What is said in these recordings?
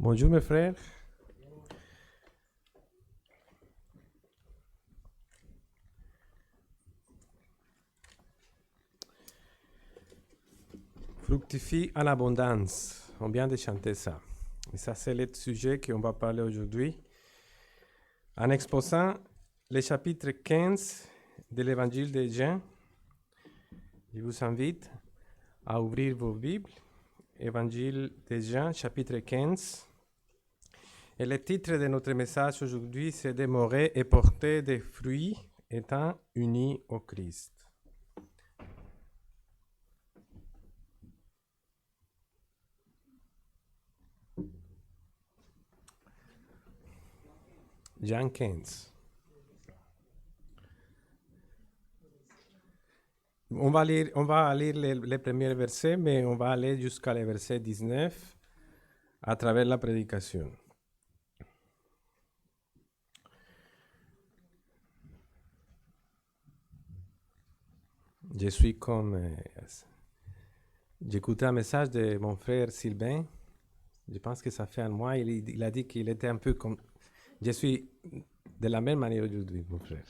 Bonjour mes frères. Fructifie en abondance. On vient de chanter ça. Et ça, c'est le sujet qu'on va parler aujourd'hui. En exposant le chapitre 15 de l'évangile de Jean, je vous invite à ouvrir vos Bibles. Évangile de Jean, chapitre 15. Et le titre de notre message aujourd'hui, c'est Demeurer et porter des fruits étant unis au Christ. Jean 15. On va lire les premiers versets, mais on va aller jusqu'à le verset 19 à travers la prédication. Je suis comme... j'écoutais un message de mon frère Sylvain. Je pense que ça fait un mois. Il a dit qu'il était un peu comme... Je suis de la même manière aujourd'hui, mon frère.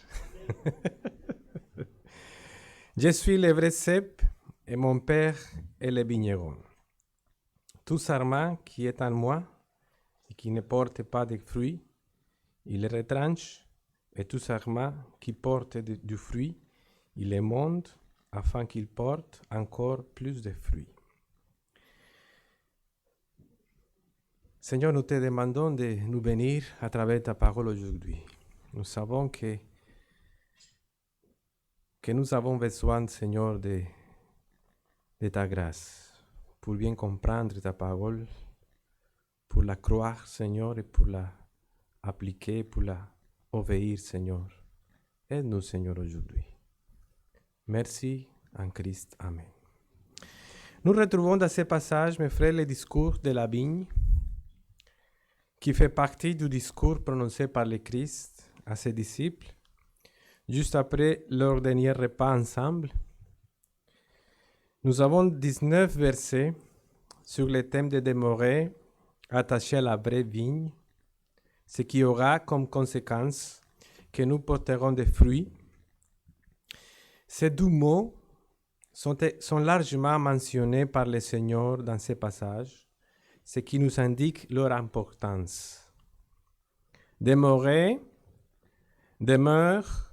Je suis le vrai cep et mon père est le vigneron. Tout sarment qui est en moi et qui ne porte pas de fruits, il le retranche, et tout sarment qui porte du fruit, il le monte afin qu'il porte encore plus de fruits. Seigneur, nous te demandons de nous bénir à travers ta parole aujourd'hui. Nous savons que nous avons besoin, Seigneur, de ta grâce pour bien comprendre ta parole, pour la croire, Seigneur, et pour la appliquer, pour la obéir, Seigneur. Aide-nous, Seigneur, aujourd'hui. Merci en Christ. Amen. Nous retrouvons dans ce passage, mes frères, le discours de la vigne, qui fait partie du discours prononcé par le Christ à ses disciples, juste après leur dernier repas ensemble. Nous avons 19 versets sur le thème de demeurer attaché à la vraie vigne, ce qui aura comme conséquence que nous porterons des fruits. Ces deux mots sont largement mentionnés par le Seigneur dans ces passages, ce qui nous indique leur importance. Demeurer, demeure,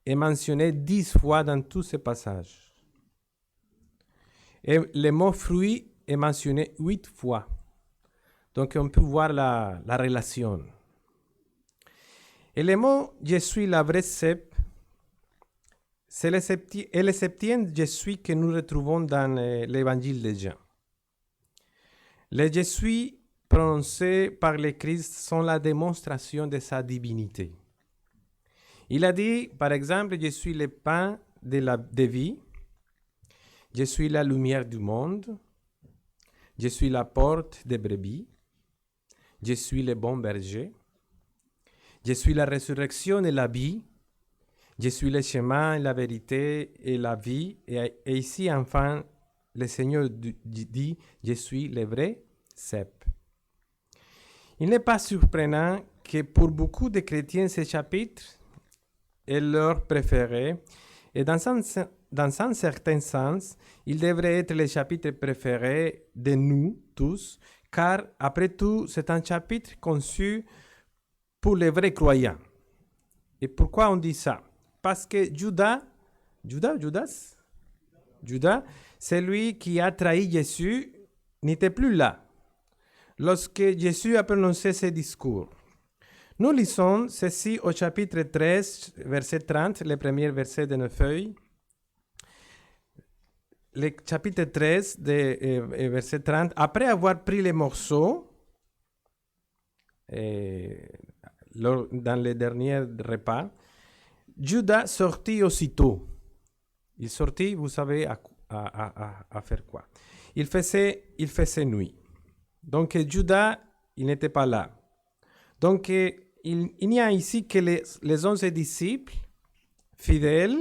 est mentionné 10 fois dans tous ces passages. Et le mot fruit est mentionné 8 fois. Donc on peut voir la relation. Et le mot « je suis la vraie cep », c'est le septième « je suis » que nous retrouvons dans l'évangile de Jean. Les « je suis » prononcés par le Christ sont la démonstration de sa divinité. Il a dit, par exemple, « je suis le pain de vie », « je suis la lumière du monde », « je suis la porte des brebis », « je suis le bon berger », « je suis la résurrection et la vie », « je suis le chemin, la vérité et la vie ». Et ici, enfin, le Seigneur dit « je suis le vrai cep ». Il n'est pas surprenant que pour beaucoup de chrétiens, ce chapitre est leur préféré. Et dans un certain sens, il devrait être le chapitre préféré de nous tous, car après tout, c'est un chapitre conçu pour les vrais croyants. Et pourquoi on dit ça? Parce que Judas, celui qui a trahi Jésus, n'était plus là lorsque Jésus a prononcé ce discours. Nous lisons ceci au chapitre 13, verset 30, le premier verset de nos feuilles. Le chapitre 13, verset 30. Après avoir pris les morceaux, dans le dernier repas, Judas sortit aussitôt. Il sortit, vous savez, à faire quoi? Il faisait nuit. Donc Judas, il n'était pas là. Donc il n'y a ici que les 11 disciples fidèles,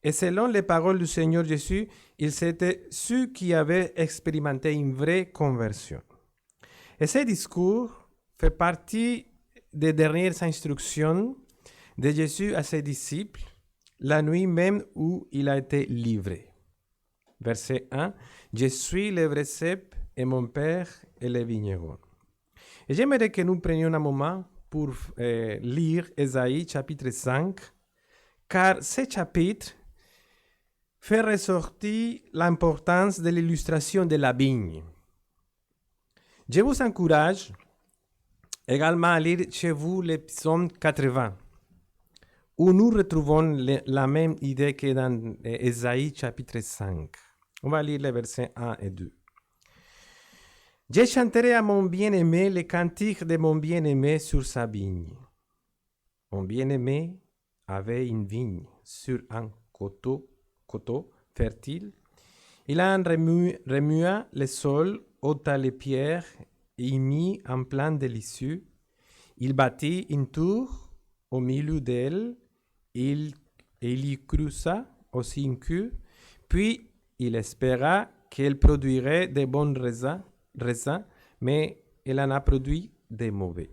et selon les paroles du Seigneur Jésus, ils étaient ceux qui avaient expérimenté une vraie conversion. Et ce discours fait partie des dernières instructions de Jésus à ses disciples, la nuit même où il a été livré. Verset 1, « Je suis le vrai cep et mon Père est le vigneron. » Et j'aimerais que nous prenions un moment pour lire Ésaïe chapitre 5, car ce chapitre fait ressortir l'importance de l'illustration de la vigne. Je vous encourage également à lire chez vous le psaume 80, où nous retrouvons la même idée que dans Ésaïe chapitre 5. On va lire les versets 1 et 2. Je chanterai à mon bien-aimé les cantiques de mon bien-aimé sur sa vigne. Mon bien-aimé avait une vigne sur un coteau fertile. Il en remua le sol, ôta les pierres et y mit un plan délicieux. Il bâtit une tour au milieu d'elle et il y creusa aussi une cuve. Puis il espéra qu'elle produirait de bons raisins, mais elle en a produit des mauvais.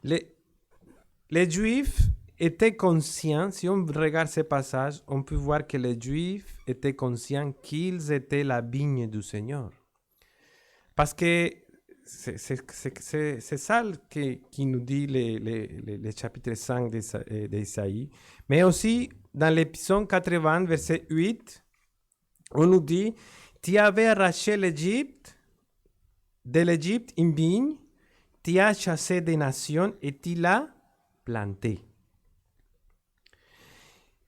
Les Juifs étaient conscients, si on regarde ce passage, on peut voir que les Juifs étaient conscients qu'ils étaient la vigne du Seigneur. Parce que c'est ça qui nous dit le chapitre 5 d'Isaïe. Mais aussi, dans l'épisode 80, verset 8, on nous dit « Tu avais arraché de l'Égypte une vigne, tu as chassé des nations et tu l'as plantée. »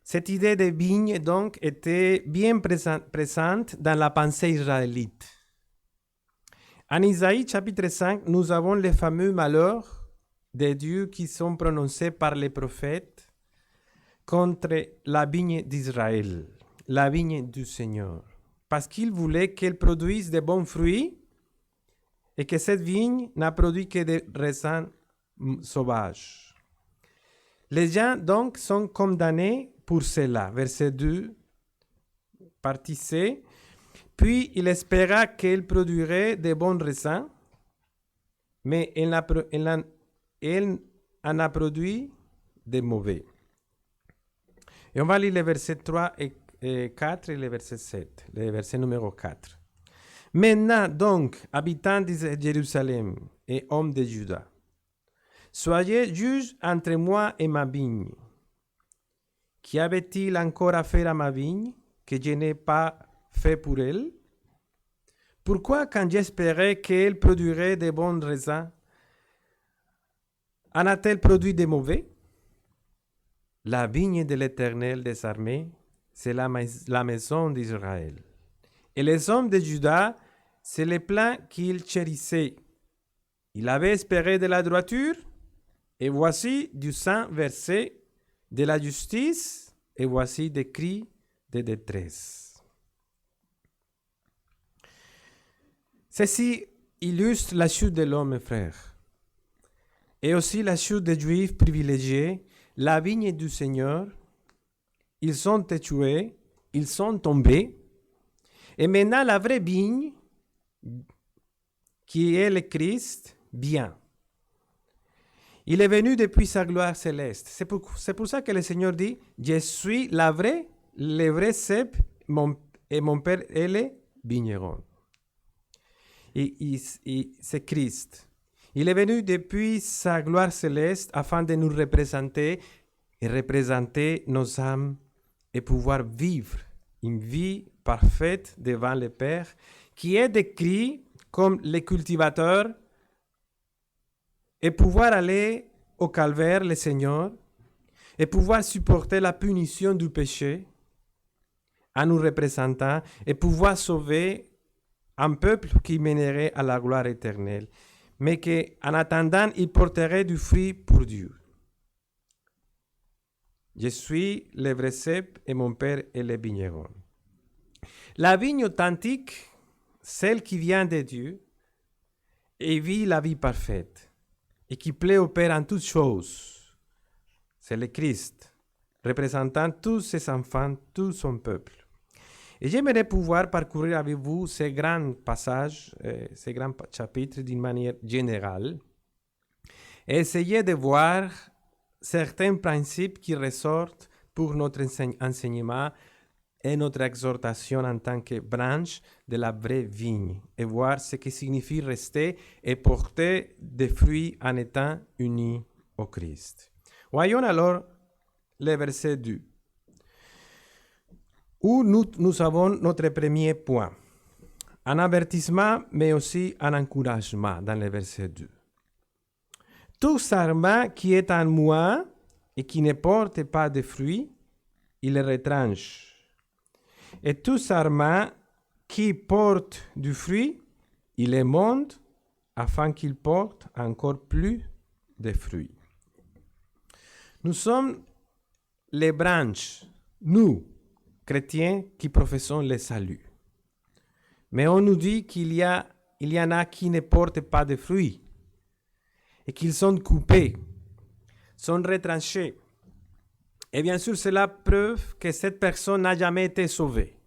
Cette idée de vigne, donc, était bien présente dans la pensée israélite. En Isaïe chapitre 5, nous avons les fameux malheurs de Dieu qui sont prononcés par les prophètes contre la vigne d'Israël, la vigne du Seigneur, parce qu'il voulait qu'elle produise de bons fruits et que cette vigne n'a produit que des raisins sauvages. Les gens donc sont condamnés pour cela. Verset 2, partie C. Puis il espéra qu'elle produirait de bons raisins, mais elle en a produit de mauvais. Et on va lire les versets 3 et 4 et le verset 7, le verset numéro 4. Maintenant donc, habitants de Jérusalem et hommes de Juda, soyez juges entre moi et ma vigne. Qu'y avait-il encore à faire à ma vigne que je n'ai pas fait pour elle? Pourquoi, quand j'espérais qu'elle produirait de bons raisins, en a-t-elle produit de mauvais? La vigne de l'Éternel des armées, c'est la maison d'Israël. Et les hommes de Juda, c'est les plans qu'il chérissait. Il avait espéré de la droiture, et voici du sang versé, de la justice, et voici des cris de détresse. Ceci illustre la chute de l'homme, frère, et aussi la chute des Juifs privilégiés, la vigne du Seigneur. Ils sont échoués, ils sont tombés, et maintenant la vraie vigne, qui est le Christ, vient. Il est venu depuis sa gloire céleste. C'est pour ça que le Seigneur dit, je suis le vrai cep, et mon Père est le vigneron. Et c'est Christ. Il est venu depuis sa gloire céleste afin de nous représenter et représenter nos âmes et pouvoir vivre une vie parfaite devant le Père, qui est décrit comme le cultivateur, et pouvoir aller au calvaire, le Seigneur, et pouvoir supporter la punition du péché en nous représentant, et pouvoir sauver un peuple qui mènerait à la gloire éternelle, mais qu'en attendant, il porterait du fruit pour Dieu. Je suis le vrai cep et mon Père est le vigneron. La vigne authentique, celle qui vient de Dieu, et vit la vie parfaite, et qui plaît au Père en toutes choses, c'est le Christ, représentant tous ses enfants, tout son peuple. Et j'aimerais pouvoir parcourir avec vous ces grands passages, ces grands chapitres d'une manière générale, et essayer de voir certains principes qui ressortent pour notre enseignement et notre exhortation en tant que branche de la vraie vigne, et voir ce que signifie rester et porter des fruits en étant unis au Christ. Voyons alors le verset 2, où nous avons notre premier point, un avertissement, mais aussi un encouragement dans le verset 2. Tout sarment qui est en moi et qui ne porte pas de fruits, il le retranche. Et tout sarment qui porte du fruit, il les monte afin qu'il porte encore plus de fruits. Nous sommes les branches, nous, chrétiens, qui professons le salut. Mais on nous dit qu'il y en a qui ne portent pas de fruits et qu'ils sont coupés, sont retranchés. Et bien sûr, cela prouve que cette personne n'a jamais été sauvée,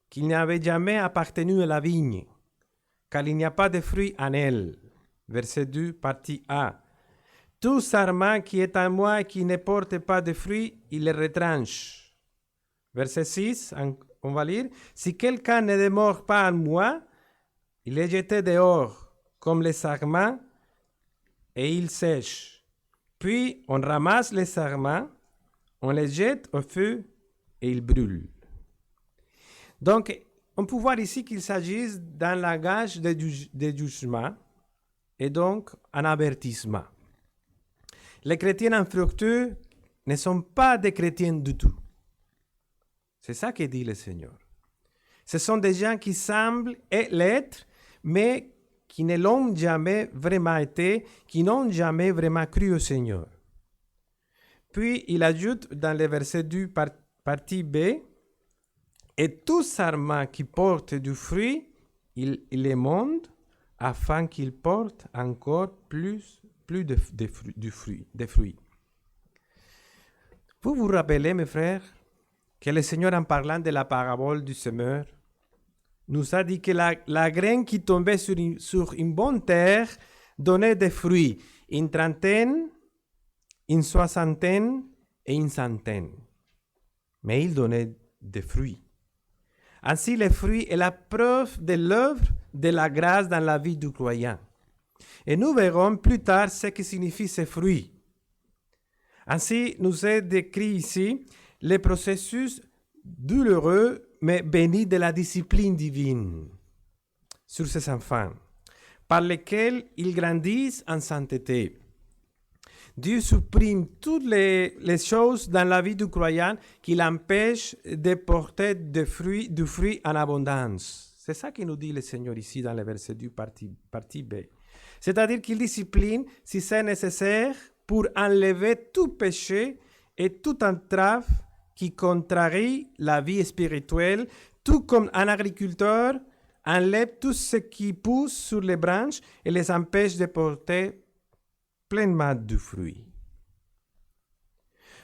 qu'il n'avait jamais appartenu à la vigne, car il n'y a pas de fruits en elle. Verset 2, partie A. Tout sarment qui est en moi et qui ne porte pas de fruits, il le retranche. Verset 6, on va lire. Si quelqu'un ne demeure pas en moi, il est jeté dehors comme les sarments et il sèche. Puis on ramasse les sarments, on les jette au feu et ils brûlent. Donc, on peut voir ici qu'il s'agit d'un langage de jugement et donc un avertissement. Les chrétiens infructueux ne sont pas des chrétiens du tout. C'est ça que dit le Seigneur. Ce sont des gens qui semblent l'être, mais qui ne l'ont jamais vraiment été, qui n'ont jamais vraiment cru au Seigneur. Puis il ajoute dans le verset 2, partie B, et tout sarment qui porte du fruit, il les monte afin qu'il porte encore plus de fruits. Vous vous rappelez, mes frères, que le Seigneur, en parlant de la parabole du semeur, nous a dit que la graine qui tombait sur une bonne terre donnait des fruits, une trentaine, une soixantaine et une centaine. Mais il donnait des fruits. Ainsi, le fruit est la preuve de l'œuvre de la grâce dans la vie du croyant. Et nous verrons plus tard ce que signifient ces fruits. Ainsi, nous est décrit ici le processus douloureux mais béni de la discipline divine sur ses enfants, par lesquels ils grandissent en sainteté. Dieu supprime toutes les choses dans la vie du croyant qui l'empêchent de porter du fruit en abondance. C'est ça que nous dit le Seigneur ici dans le verset du partie B. C'est-à-dire qu'il discipline si c'est nécessaire pour enlever tout péché et toute entrave qui contrarie la vie spirituelle, tout comme un agriculteur enlève tout ce qui pousse sur les branches et les empêche de porter pleinement du fruit.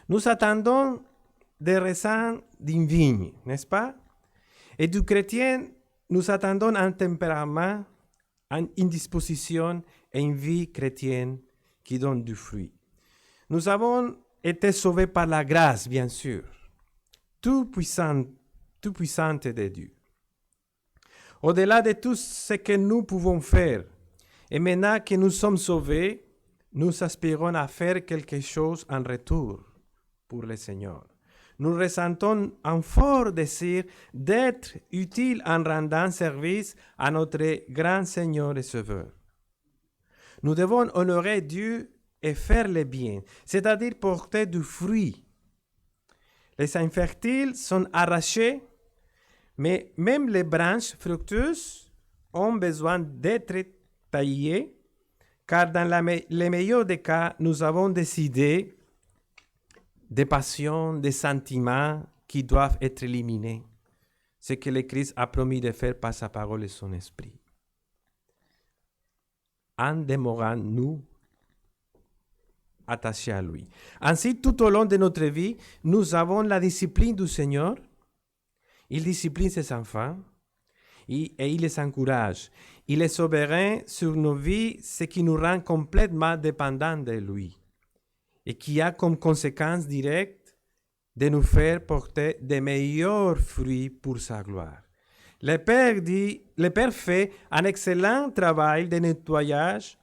Nous attendons des raisins d'une vigne, n'est-ce pas? Et du chrétien, nous attendons un tempérament, une disposition et une vie chrétienne qui donne du fruit. Nous avons été sauvés par la grâce, bien sûr, tout puissante de Dieu. Au-delà de tout ce que nous pouvons faire, et maintenant que nous sommes sauvés, nous aspirons à faire quelque chose en retour pour le Seigneur. Nous ressentons un fort désir d'être utiles en rendant service à notre grand Seigneur et Sauveur. Nous devons honorer Dieu et faire le bien, c'est-à-dire porter du fruit. Les infertiles sont arrachés, mais même les branches fructueuses ont besoin d'être taillées, car dans les meilleurs des cas, nous avons décidé des passions, des sentiments qui doivent être éliminés. Ce que le Christ a promis de faire par sa parole et son esprit. En demeurant nous attachés à lui. Ainsi, tout au long de notre vie, nous avons la discipline du Seigneur Il discipline ses enfants et il les encourage. Il est souverain sur nos vies, ce qui nous rend complètement dépendants de lui et qui a comme conséquence directe de nous faire porter de meilleurs fruits pour sa gloire. Le Père fait un excellent travail de nettoyage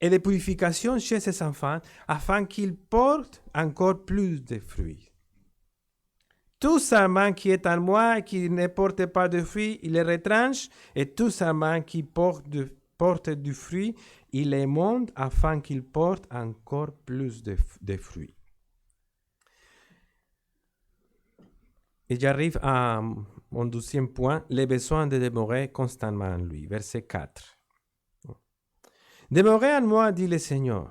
et de purification chez ses enfants afin qu'ils portent encore plus de fruits. Tout sarment qui est en moi et qui ne porte pas de fruits, il les retranche, et tout sarment qui porte du fruit, il les monte afin qu'il porte encore plus de fruits. Et j'arrive à mon deuxième point, le besoin de demeurer constamment en lui. Verset 4. Demeurez en moi, dit le Seigneur,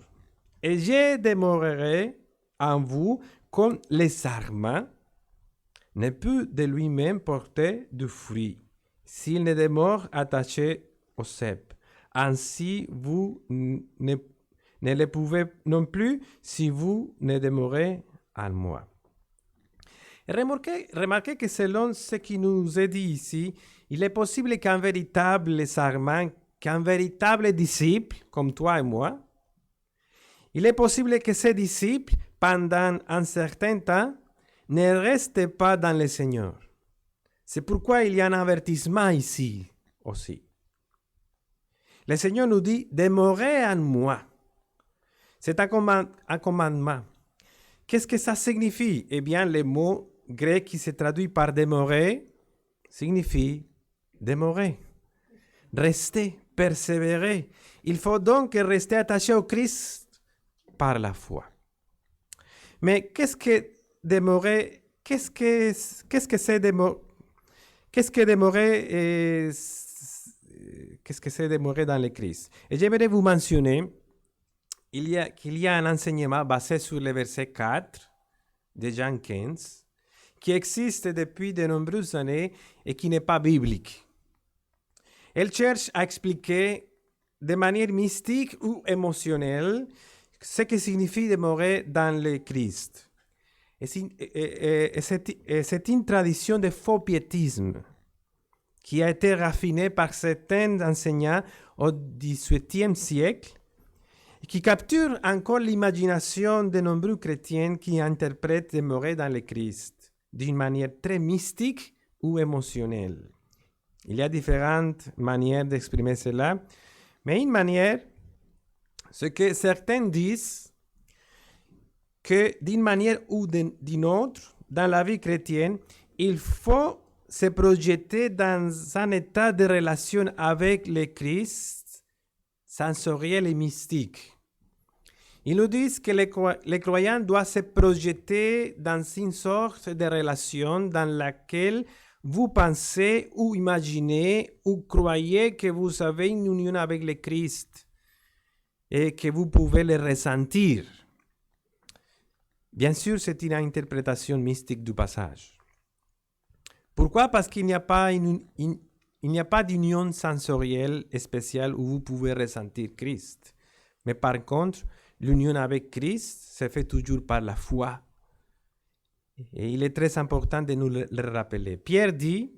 et je demeurerai en vous comme le sarment ne peut de lui-même porter du fruit s'il ne demeure attaché au cep. Ainsi, vous ne le pouvez non plus si vous ne demeurez en moi. Et remarquez que selon ce qui nous est dit ici, il est possible qu'un véritable sarment, qu'un véritable disciple, comme toi et moi, il est possible que ces disciples, pendant un certain temps, ne restez pas dans le Seigneur. C'est pourquoi il y a un avertissement ici aussi. Le Seigneur nous dit, demeurez en moi. C'est un commandement. Qu'est-ce que ça signifie? Eh bien, le mot grec qui se traduit par demeurer signifie demeurer, rester, persévérer. Il faut donc rester attaché au Christ par la foi. Mais qu'est-ce que demeurer, qu'est-ce que c'est demeurer dans le Christ? Et j'aimerais vous mentionner qu'il y a un enseignement basé sur le verset 4 de Jean 15 qui existe depuis de nombreuses années et qui n'est pas biblique. Elle cherche à expliquer de manière mystique ou émotionnelle ce que signifie demeurer dans le Christ. C'est une tradition de faux piétisme qui a été raffinée par certains enseignants au XVIIIe siècle et qui capture encore l'imagination de nombreux chrétiens qui interprètent demeurer dans le Christ d'une manière très mystique ou émotionnelle. Il y a différentes manières d'exprimer cela, mais une manière, ce que certains disent, que d'une manière ou d'une autre, dans la vie chrétienne, il faut se projeter dans un état de relation avec le Christ sensoriel et mystique. Ils nous disent que les croyants doivent se projeter dans une sorte de relation dans laquelle vous pensez ou imaginez ou croyez que vous avez une union avec le Christ et que vous pouvez le ressentir. Bien sûr, c'est une interprétation mystique du passage. Pourquoi? Parce qu'il n'y a pas d'union sensorielle spéciale où vous pouvez ressentir Christ. Mais par contre, l'union avec Christ se fait toujours par la foi. Et il est très important de nous le rappeler. Pierre dit,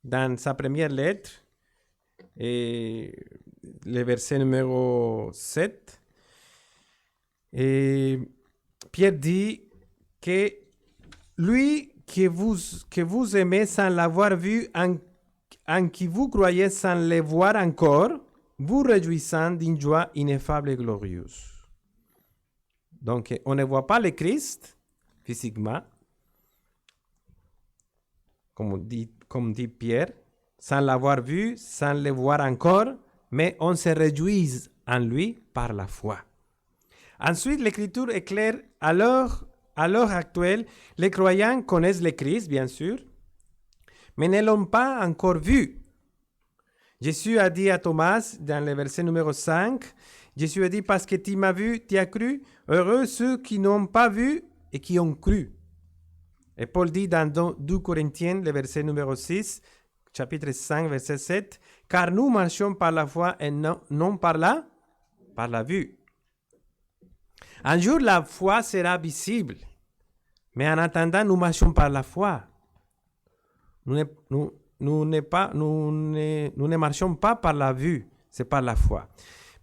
dans sa première lettre, et le verset numéro 7, et Pierre dit que lui que vous aimez sans l'avoir vu, en qui vous croyez sans le voir encore, vous réjouissant d'une joie ineffable et glorieuse. Donc, on ne voit pas le Christ physiquement, comme dit Pierre, sans l'avoir vu, sans le voir encore, mais on se réjouit en lui par la foi. Ensuite, l'Écriture est claire. À l'heure actuelle, les croyants connaissent le Christ, bien sûr, mais ne l'ont pas encore vu. Jésus a dit à Thomas, dans le verset numéro 5, Jésus a dit, parce que tu m'as vu, tu as cru, heureux ceux qui n'ont pas vu et qui ont cru. Et Paul dit dans 2 Corinthiens, le verset numéro 6, chapitre 5, verset 7, car nous marchons par la foi et non par la vue. Un jour, la foi sera visible, mais en attendant, nous marchons par la foi. Nous ne marchons pas par la vue, c'est par la foi.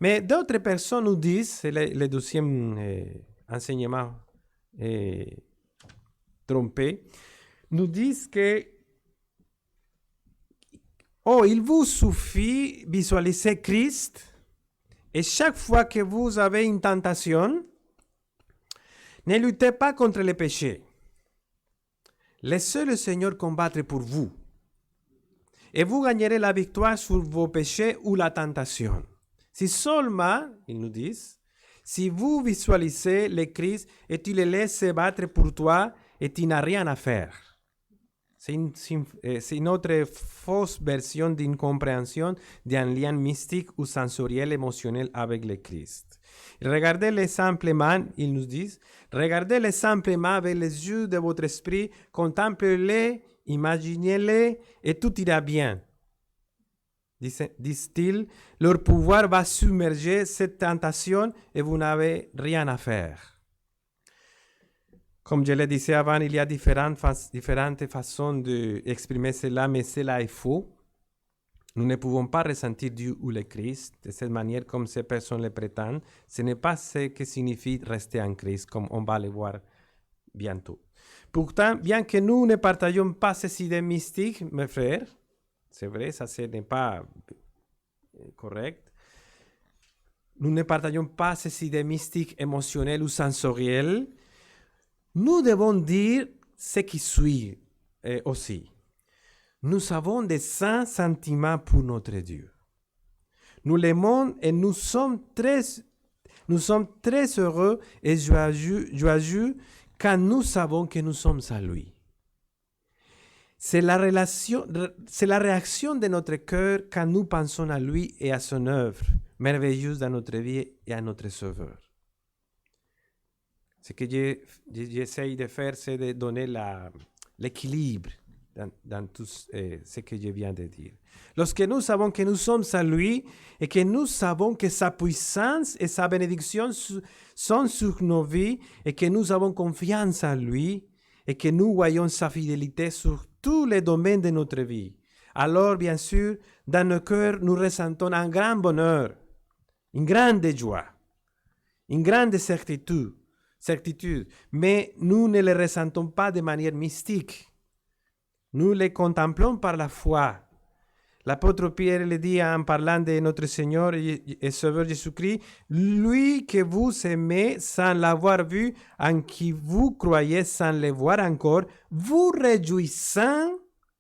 Mais d'autres personnes nous disent, c'est le deuxième enseignement trompé, nous disent que il vous suffit visualiser Christ et chaque fois que vous avez une tentation, ne luttez pas contre le péché. Laissez le Seigneur combattre pour vous. Et vous gagnerez la victoire sur vos péchés ou la tentation. Si seulement, ils nous disent, si vous visualisez le Christ et tu le laisses se battre pour toi et tu n'as rien à faire. C'est une autre fausse version d'une compréhension d'un lien mystique ou sensoriel émotionnel avec le Christ. Regardez-le simplement, ils nous disent, regardez-le simplement avec les yeux de votre esprit, contemplez-le, imaginez-le et tout ira bien. Disent-ils, leur pouvoir va submerger cette tentation et vous n'avez rien à faire. Comme je le disais avant, il y a différentes façons d'exprimer cela, mais cela est faux. Nous ne pouvons pas ressentir Dieu ou le Christ de cette manière comme ces personnes le prétendent. Ce n'est pas ce que signifie rester en Christ, comme on va le voir bientôt. Pourtant, bien que nous ne partagions pas ces idées mystiques, mes frères, c'est vrai, ça ce n'est pas correct. Nous ne partageons pas ces idées mystiques, émotionnelles ou sensorielles. Nous devons dire ce qui suit aussi. Nous avons des saints sentiments pour notre Dieu. Nous l'aimons et nous sommes très heureux et joyeux quand nous savons que nous sommes à lui. C'est la réaction de notre cœur quand nous pensons à lui et à son œuvre merveilleuse dans notre vie et à notre Sauveur. Ce que j'essaye de faire, c'est de donner l'équilibre dans tout ce que je viens de dire. Lorsque nous savons que nous sommes à lui et que nous savons que sa puissance et sa bénédiction sont sur nos vies et que nous avons confiance en lui et que nous voyons sa fidélité sur tous les domaines de notre vie, alors bien sûr, dans nos cœurs, nous ressentons un grand bonheur, une grande joie, une grande certitude, mais nous ne les ressentons pas de manière mystique. Nous les contemplons par la foi. L'apôtre Pierre le dit en parlant de notre Seigneur et Sauveur Jésus-Christ, lui que vous aimez sans l'avoir vu, en qui vous croyez sans le voir encore, vous réjouissant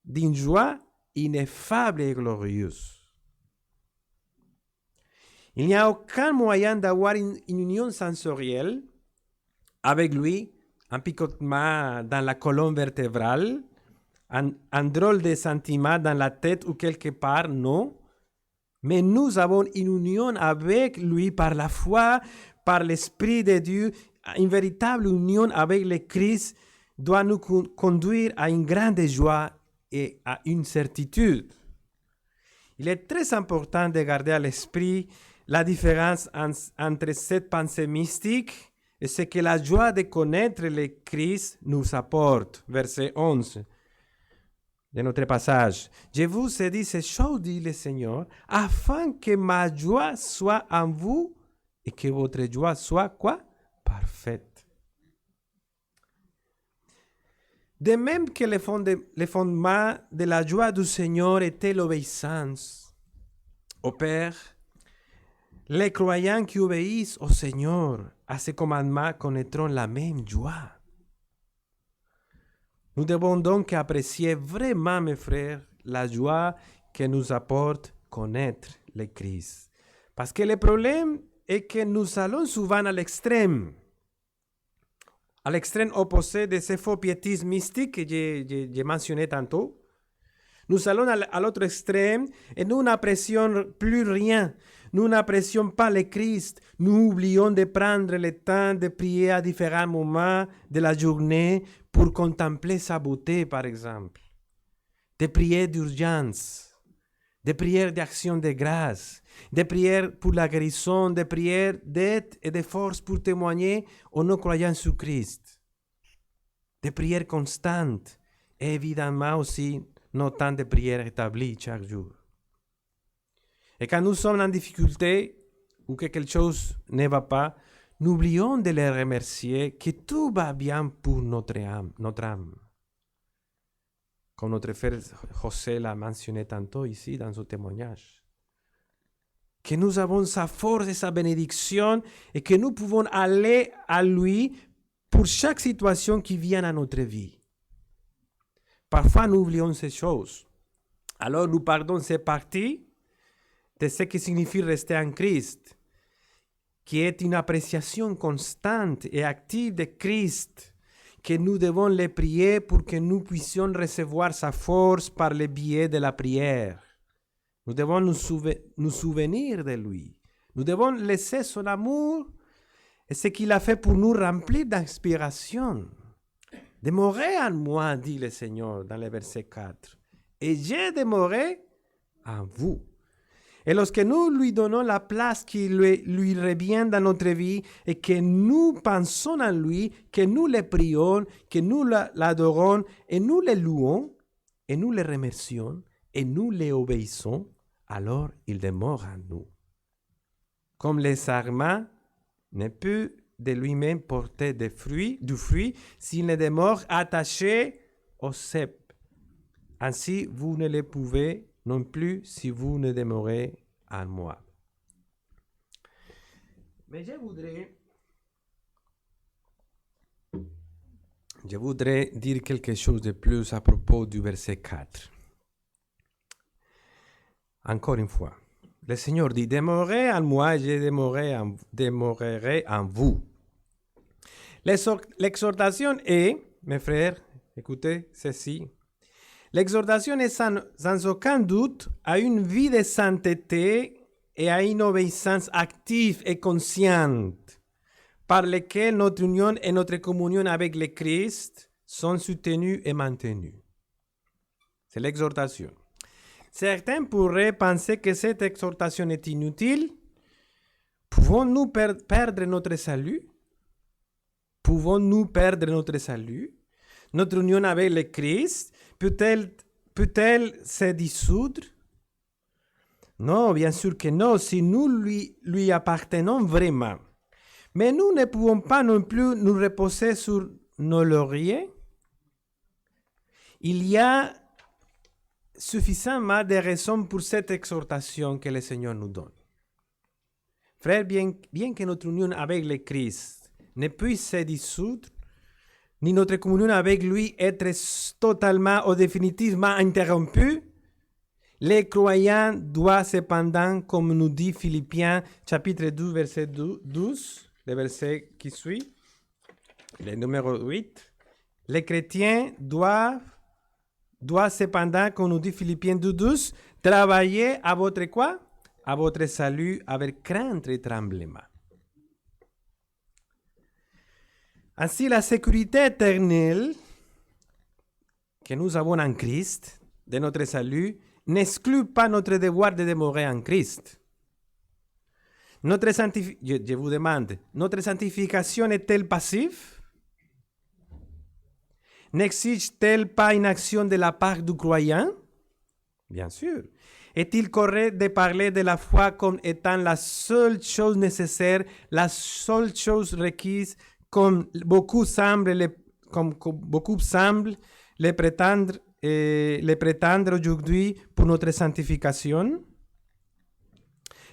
d'une joie ineffable et glorieuse. Il n'y a aucun moyen d'avoir une union sensorielle avec lui, un picotement dans la colonne vertébrale, un drôle de sentiment dans la tête ou quelque part, non. Mais nous avons une union avec lui par la foi, par l'Esprit de Dieu. Une véritable union avec le Christ doit nous conduire à une grande joie et à une certitude. Il est très important de garder à l'esprit la différence entre cette pensée mystique et ce que la joie de connaître le Christ nous apporte. Verset 11 de notre passage. Je vous ai dit ces choses, dit le Seigneur, afin que ma joie soit en vous et que votre joie soit quoi? Parfaite. De même que le fondement de la joie du Seigneur était l'obéissance au Père, les croyants qui obéissent au Seigneur, à ses commandements, connaîtront la même joie. Nous devons donc apprécier vraiment, mes frères, la joie que nous apporte connaître le Christ. Parce que le problème est que nous allons souvent à l'extrême opposé de ce faux piétisme mystique que j'ai mentionné tantôt. Nous allons à l'autre extrême et nous n'apprécions plus rien. Nous n'apprécions pas le Christ. Nous oublions de prendre le temps de prier à différents moments de la journée pour contempler sa beauté, par exemple. Des prières d'urgence, des prières d'action de grâce, des prières pour la guérison, des prières d'aide et de force pour témoigner aux non-croyants sur Christ. Des prières constantes et évidemment aussi nos temps de prière établis chaque jour. Et quand nous sommes en difficulté ou que quelque chose ne va pas, n'oublions de les remercier que tout va bien pour notre âme. Comme notre frère José l'a mentionné tantôt ici dans son témoignage. Que nous avons sa force et sa bénédiction et que nous pouvons aller à lui pour chaque situation qui vient à notre vie. Parfois, nous oublions ces choses. Alors, nous perdons cette partie de ce qui signifie rester en Christ, qui est une appréciation constante et active de Christ, que nous devons le prier pour que nous puissions recevoir sa force par le biais de la prière. Nous devons nous souvenir de lui. Nous devons laisser son amour et ce qu'il a fait pour nous remplir d'inspiration. Demeurez en moi, dit le Seigneur dans le verset 4, et je demeurerai en vous. Et lorsque nous lui donnons la place qui lui revient dans notre vie et que nous pensons en lui, que nous le prions, que nous l'adorons et nous le louons et nous le remercions et nous le obéissons, alors il demeure en nous. Comme le sarment ne peut de lui-même porter du fruit s'il ne demeure attaché au cep. Ainsi, vous ne le pouvez non plus si vous ne demeurez en moi. Mais je voudrais dire quelque chose de plus à propos du verset 4. Encore une fois, le Seigneur dit, demeurez en moi, je demeurerai en vous. L'exhortation est, mes frères, écoutez ceci, l'exhortation est sans aucun doute à une vie de sainteté et à une obéissance active et consciente par laquelle notre union et notre communion avec le Christ sont soutenues et maintenues. C'est l'exhortation. Certains pourraient penser que cette exhortation est inutile. Pouvons-nous perdre notre salut? Pouvons-nous perdre notre salut? Notre union avec le Christ peut-elle se dissoudre? Non, bien sûr que non, si nous lui appartenons vraiment. Mais nous ne pouvons pas non plus nous reposer sur nos lauriers. Il y a suffisamment de raisons pour cette exhortation que le Seigneur nous donne. Frères, bien que notre union avec le Christ ne puisse se dissoudre, ni notre communion avec lui être totalement ou définitivement interrompue, les croyants doivent cependant, comme nous dit Philippiens chapitre 12, verset 12, le verset qui suit, le numéro 8, les chrétiens doivent cependant, comme nous dit Philippiens 2, 12, travailler à votre quoi? À votre salut avec crainte et tremblement. Ainsi, la sécurité éternelle que nous avons en Christ, de notre salut, n'exclut pas notre devoir de demeurer en Christ. Je vous demande, notre sanctification est-elle passive? N'exige-t-elle pas une action de la part du croyant? Bien sûr. Est-il correct de parler de la foi comme étant la seule chose nécessaire, la seule chose requise, comme beaucoup semblent le prétendre aujourd'hui pour notre sanctification?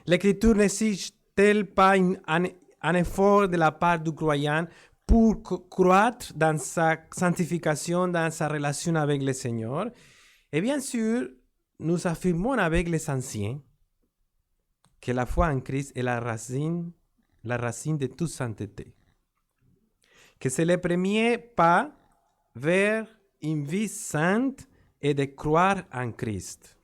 L'Écriture n'exige-t-elle pas un effort de la part du croyant pour croître dans sa sanctification, dans sa relation avec le Seigneur? Et bien sûr, nous affirmons avec les anciens que la foi en Christ est la racine de toute sainteté. Que c'est le premier pas vers une vie sainte et de croire en Christ.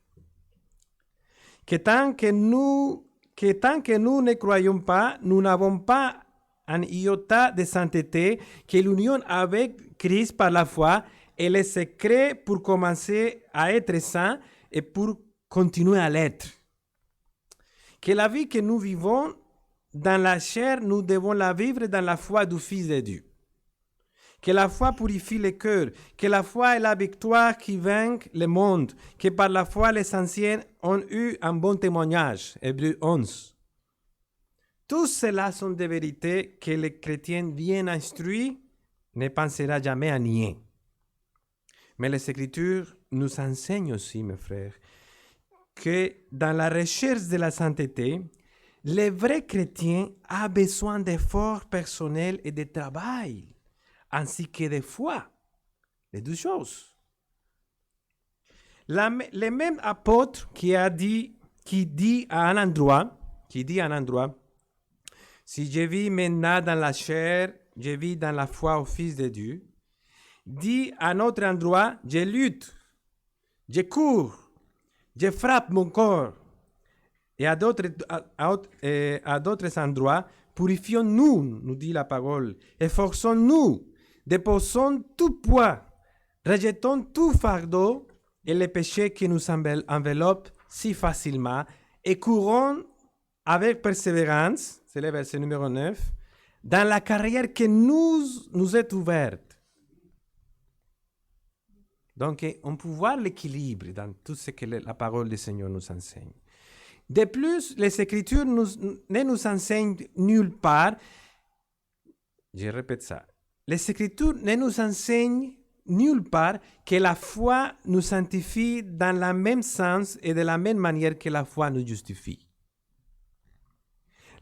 Que tant que nous ne croyons pas, nous n'avons pas un iota de sainteté, que l'union avec Christ par la foi est le secret pour commencer à être saint et pour continuer à l'être. Que la vie que nous vivons dans la chair, nous devons la vivre dans la foi du Fils de Dieu. que la foi purifie le cœur, que la foi est la victoire qui vainc le monde, que par la foi les anciens ont eu un bon témoignage. Hébreux 11. Tout cela sont des vérités que le chrétien bien instruit ne pensera jamais à nier. Mais les Écritures nous enseignent aussi, mes frères, que dans la recherche de la sainteté, le vrai chrétien a besoin d'efforts personnels et de travail, ainsi que de foi, les deux choses. Le même apôtre qui dit à un endroit, si je vis maintenant dans la chair, je vis dans la foi au Fils de Dieu, dit à un autre endroit, je lutte, je cours, je frappe mon corps. Et à d'autres endroits, purifions-nous, nous dit la parole, efforçons-nous, déposons tout poids, rejetons tout fardeau et les péchés qui nous enveloppent si facilement et courons avec persévérance, c'est le verset numéro 9, dans la carrière qui nous est ouverte. Donc, on peut voir l'équilibre dans tout ce que la parole du Seigneur nous enseigne. De plus, les Écritures ne nous enseignent nulle part, je répète ça, les Écritures ne nous enseignent nulle part que la foi nous sanctifie dans le même sens et de la même manière que la foi nous justifie.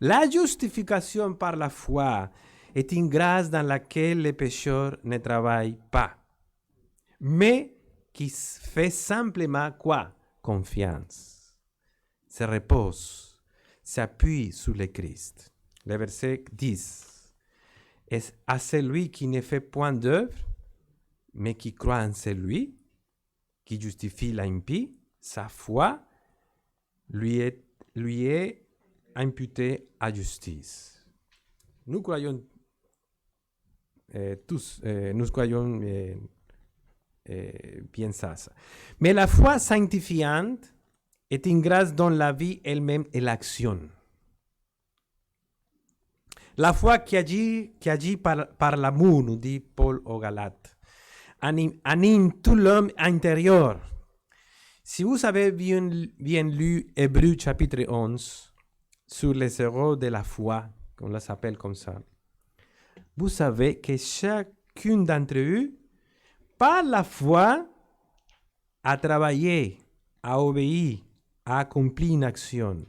La justification par la foi est une grâce dans laquelle les pécheurs ne travaillent pas, mais qui fait simplement quoi? Confiance. Se repose, s'appuie sur le Christ. Le verset 10. Et à celui qui ne fait point d'œuvre, mais qui croit en celui qui justifie l'impie, sa foi lui est imputée à justice. Nous croyons tous, bien ça. Mais la foi sanctifiante est une grâce dont la vie elle-même est l'action. La foi qui agit par l'amour, nous dit Paul aux Galates, anime tout l'homme intérieur. Si vous avez bien lu Hébreux chapitre 11 sur les héros de la foi, on les appelle comme ça, vous savez que chacun d'entre eux, par la foi, a travaillé, a obéi, a accompli une action.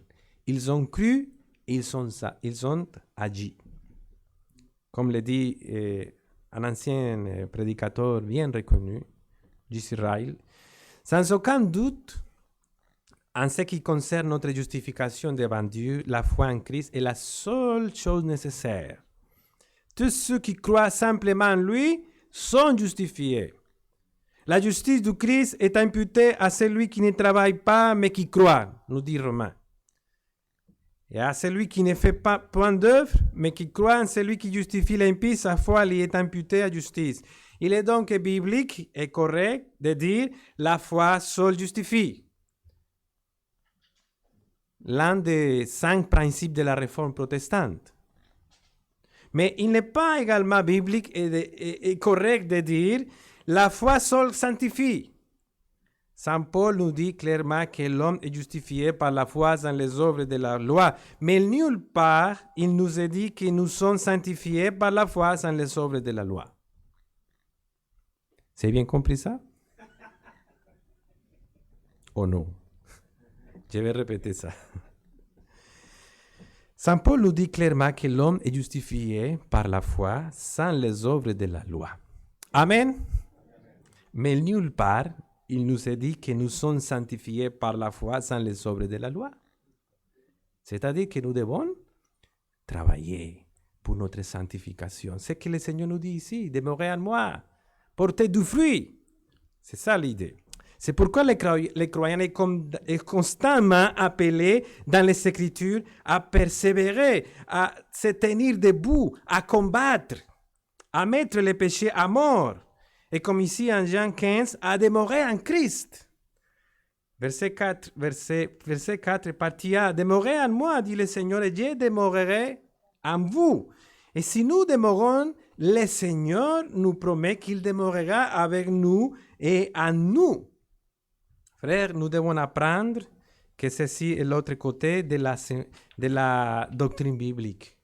Ils ont cru, ils ont agi. Comme le dit un ancien prédicateur bien reconnu d'Israël, sans aucun doute, en ce qui concerne notre justification devant Dieu, la foi en Christ est la seule chose nécessaire. Tous ceux qui croient simplement en lui sont justifiés. La justice du Christ est imputée à celui qui ne travaille pas, mais qui croit, nous dit Romains. Et à celui qui ne fait pas point d'œuvre, mais qui croit en celui qui justifie l'impie, sa foi lui est imputée à justice. Il est donc biblique et correct de dire la foi seule justifie. L'un des 5 principes de la réforme protestante. Mais il n'est pas également biblique et correct de dire la foi seule sanctifie. Saint Paul nous dit clairement que l'homme est justifié par la foi dans les œuvres de la loi, mais nulle part il nous est dit que nous sommes sanctifiés par la foi dans les œuvres de la loi. C'est bien compris ça? Oh non. Je vais répéter ça. Saint Paul nous dit clairement que l'homme est justifié par la foi sans les œuvres de la loi. Amen. Mais nulle part, il nous est dit que nous sommes sanctifiés par la foi sans les œuvres de la loi. C'est-à-dire que nous devons travailler pour notre sanctification. C'est ce que le Seigneur nous dit ici, demeurez en moi, portez du fruit. C'est ça l'idée. C'est pourquoi les croyants est constamment appelés dans les Écritures à persévérer, à se tenir debout, à combattre, à mettre les péchés à mort. Et comme ici en Jean 15, à demeurer en Christ. Verset 4, partie A. Demeurez en moi, dit le Seigneur, et je demeurerai en vous. Et si nous demeurons le Seigneur nous promet qu'il demeurera avec nous et en nous. Frères, nous devons apprendre que ceci est l'autre côté de la doctrine biblique.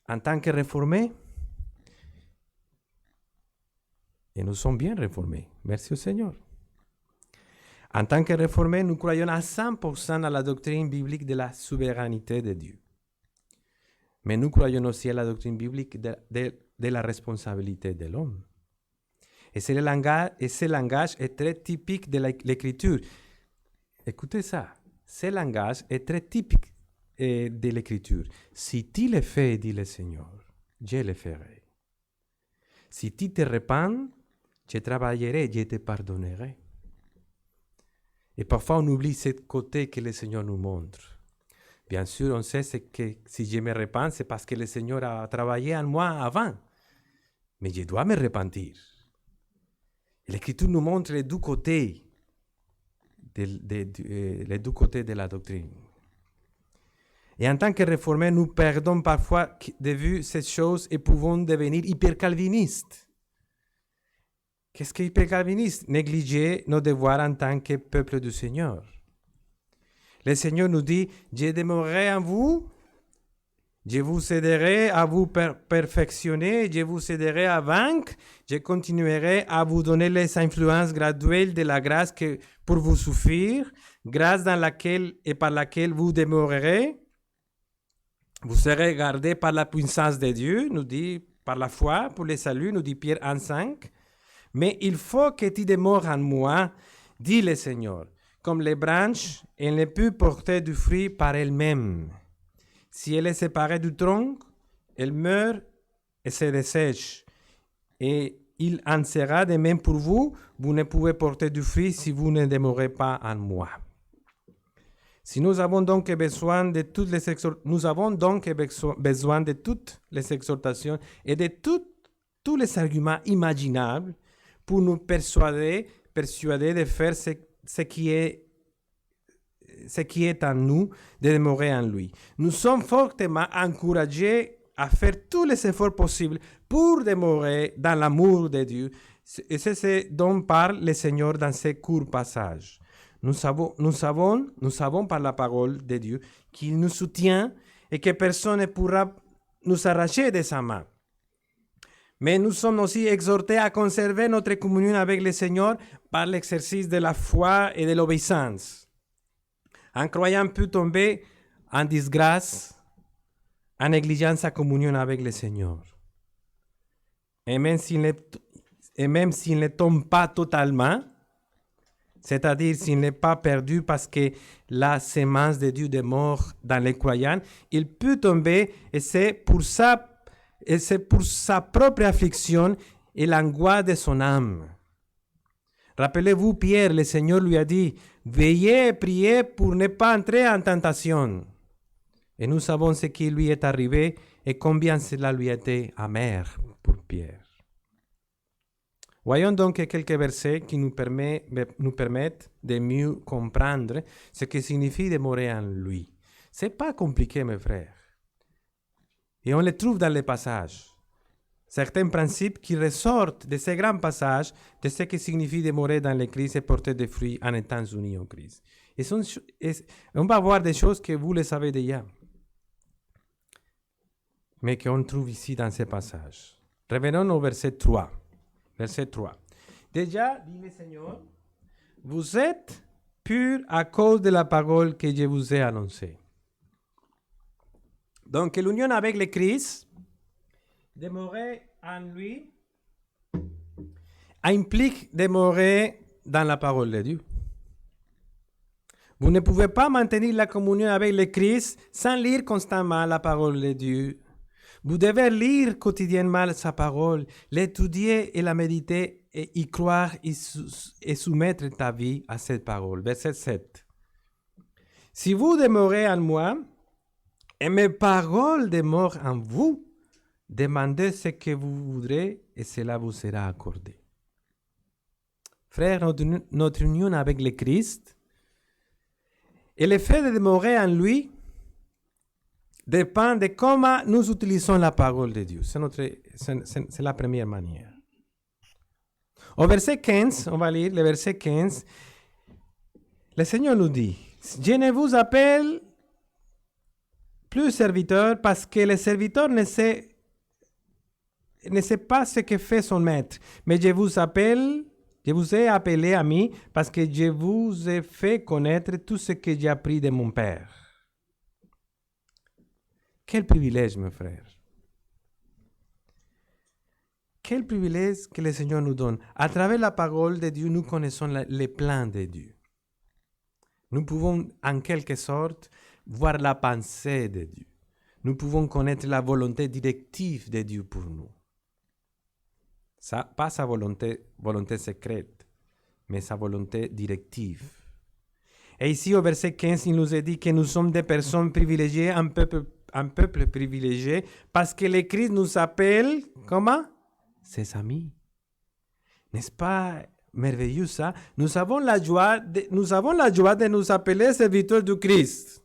En tant que réformés, et nous sommes bien réformés, merci au Seigneur. En tant que réformés, nous croyons à 100% à la doctrine biblique de la souveraineté de Dieu. Mais nous croyons aussi à la doctrine biblique de la responsabilité de l'homme. Et ce langage est très typique de l'Écriture. Écoutez ça, ce langage est très typique de l'Écriture. Si tu le fais, dit le Seigneur, je le ferai. Si tu te repens, je travaillerai, je te pardonnerai. Et parfois, on oublie ce côté que le Seigneur nous montre. Bien sûr, on sait que si je me repens, c'est parce que le Seigneur a travaillé en moi avant. Mais je dois me repentir. Et l'Écriture nous montre les deux côtés, les deux côtés de la doctrine. Et en tant que réformés, nous perdons parfois de vue ces choses et pouvons devenir hyper-calvinistes. Qu'est-ce que hyper-calviniste? Négliger nos devoirs en tant que peuple du Seigneur. Le Seigneur nous dit, je demeurerai en vous, je vous aiderai à vous perfectionner, je vous aiderai à vaincre, je continuerai à vous donner les influences graduelles de la grâce pour vous suffire, grâce dans laquelle et par laquelle vous demeurerez. Vous serez gardés par la puissance de Dieu, nous dit, par la foi, pour le salut, nous dit Pierre 1,5. Mais il faut que tu demeures en moi, dit le Seigneur. Comme les branches, elle ne peut porter du fruit par elle-même. Si elle est séparée du tronc, elle meurt et se dessèche. Et il en sera de même pour vous. Vous ne pouvez porter du fruit si vous ne demeurez pas en moi. Si nous avons donc besoin de toutes les exhortations et de tous les arguments imaginables pour nous persuader de faire ce qui est en nous, de demeurer en lui. Nous sommes fortement encouragés à faire tous les efforts possibles pour demeurer dans l'amour de Dieu. Et c'est ce dont parle le Seigneur dans ces courts passages. Nous savons par la parole de Dieu qu'il nous soutient et que personne ne pourra nous arracher de sa main. Mais nous sommes aussi exhortés à conserver notre communion avec le Seigneur par l'exercice de la foi et de l'obéissance. Un croyant peut tomber en disgrâce en négligeant sa communion avec le Seigneur. Et même s'il ne tombe pas totalement, c'est-à-dire s'il n'est pas perdu parce que la sémence de Dieu demeure dans les croyants, il peut tomber et c'est pour sa propre affliction et l'angoisse de son âme. Rappelez-vous, Pierre, le Seigneur lui a dit, veillez et priez pour ne pas entrer en tentation. Et nous savons ce qui lui est arrivé et combien cela lui a été amer pour Pierre. Voyons donc quelques versets qui nous permettent de mieux comprendre ce que signifie demeurer en lui. Ce n'est pas compliqué, mes frères. Et on les trouve dans les passages. Certains principes qui ressortent de ces grands passages de ce que signifie demeurer dans le Christ et porter des fruits en étant unis au Christ. On va voir des choses que vous le savez déjà, mais qu'on trouve ici dans ces passages. Revenons au verset 3. Verset 3. Déjà, dit le Seigneur, vous êtes purs à cause de la parole que je vous ai annoncée. Donc, l'union avec le Christ, demeurer en lui, implique demeurer dans la parole de Dieu. Vous ne pouvez pas maintenir la communion avec le Christ sans lire constamment la parole de Dieu. Vous devez lire quotidiennement sa parole, l'étudier et la méditer et y croire et soumettre ta vie à cette parole. Verset 7. Si vous demeurez en moi et mes paroles demeurent en vous, demandez ce que vous voudrez et cela vous sera accordé. Frère, notre union avec le Christ et le fait de demeurer en lui dépend de comment nous utilisons la parole de Dieu. C'est la première manière. Au verset 15, on va lire le verset 15. Le Seigneur nous dit, « Je ne vous appelle plus serviteur parce que le serviteur ne sait pas ce que fait son maître, mais je vous ai appelé ami parce que je vous ai fait connaître tout ce que j'ai appris de mon Père. » Quel privilège, mes frères. Quel privilège que le Seigneur nous donne. À travers la parole de Dieu, nous connaissons les plans de Dieu. Nous pouvons, en quelque sorte, voir la pensée de Dieu. Nous pouvons connaître la volonté directive de Dieu pour nous. Pas sa volonté secrète, mais sa volonté directive. Et ici, au verset 15, il nous est dit que nous sommes des personnes privilégiées, un peuple privilégié, parce que le Christ nous appelle, comment? Ses amis. N'est-ce pas merveilleux ça? Nous avons la joie de nous appeler serviteurs du Christ.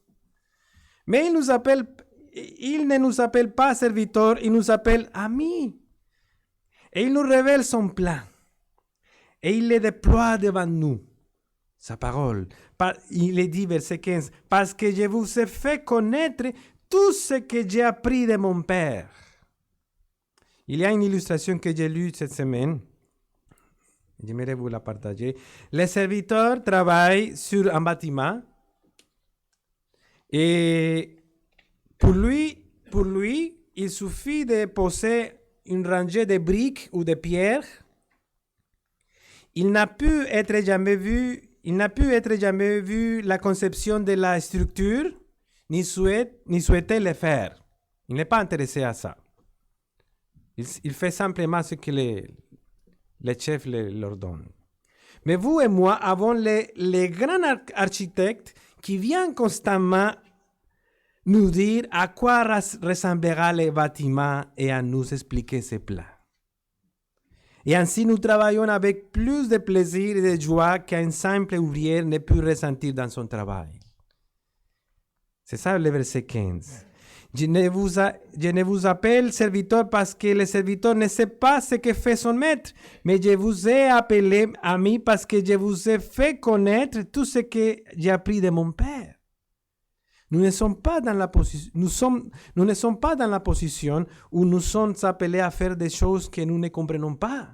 Mais il ne nous appelle pas serviteurs, il nous appelle amis. Et il nous révèle son plan. Et il le déploie devant nous. Sa parole. Il est dit, verset 15, « Parce que je vous ai fait connaître tout ce que j'ai appris de mon Père. » Il y a une illustration que j'ai lue cette semaine. J'aimerais vous la partager. Les serviteurs travaillent sur un bâtiment. Et pour lui, il suffit de poser une rangée de briques ou de pierres. Il n'a pu être jamais vu la conception de la structure, ni souhaiter le faire. Il n'est pas intéressé à ça. Il fait simplement ce que les chefs leur donnent. Mais vous et moi avons les grands architectes qui viennent constamment nous dire à quoi ressemblera le bâtiment et à nous expliquer ses plans. Et ainsi, nous travaillons avec plus de plaisir et de joie qu'un simple ouvrier ne peut ressentir dans son travail. C'est ça le verset 15. Je ne vous appelle serviteur parce que le serviteur ne sait pas ce que fait son maître, mais je vous ai appelé ami parce que je vous ai fait connaître tout ce que j'ai appris de mon Père. Nous ne sommes pas dans la position où nous sommes appelés à faire des choses que nous ne comprenons pas.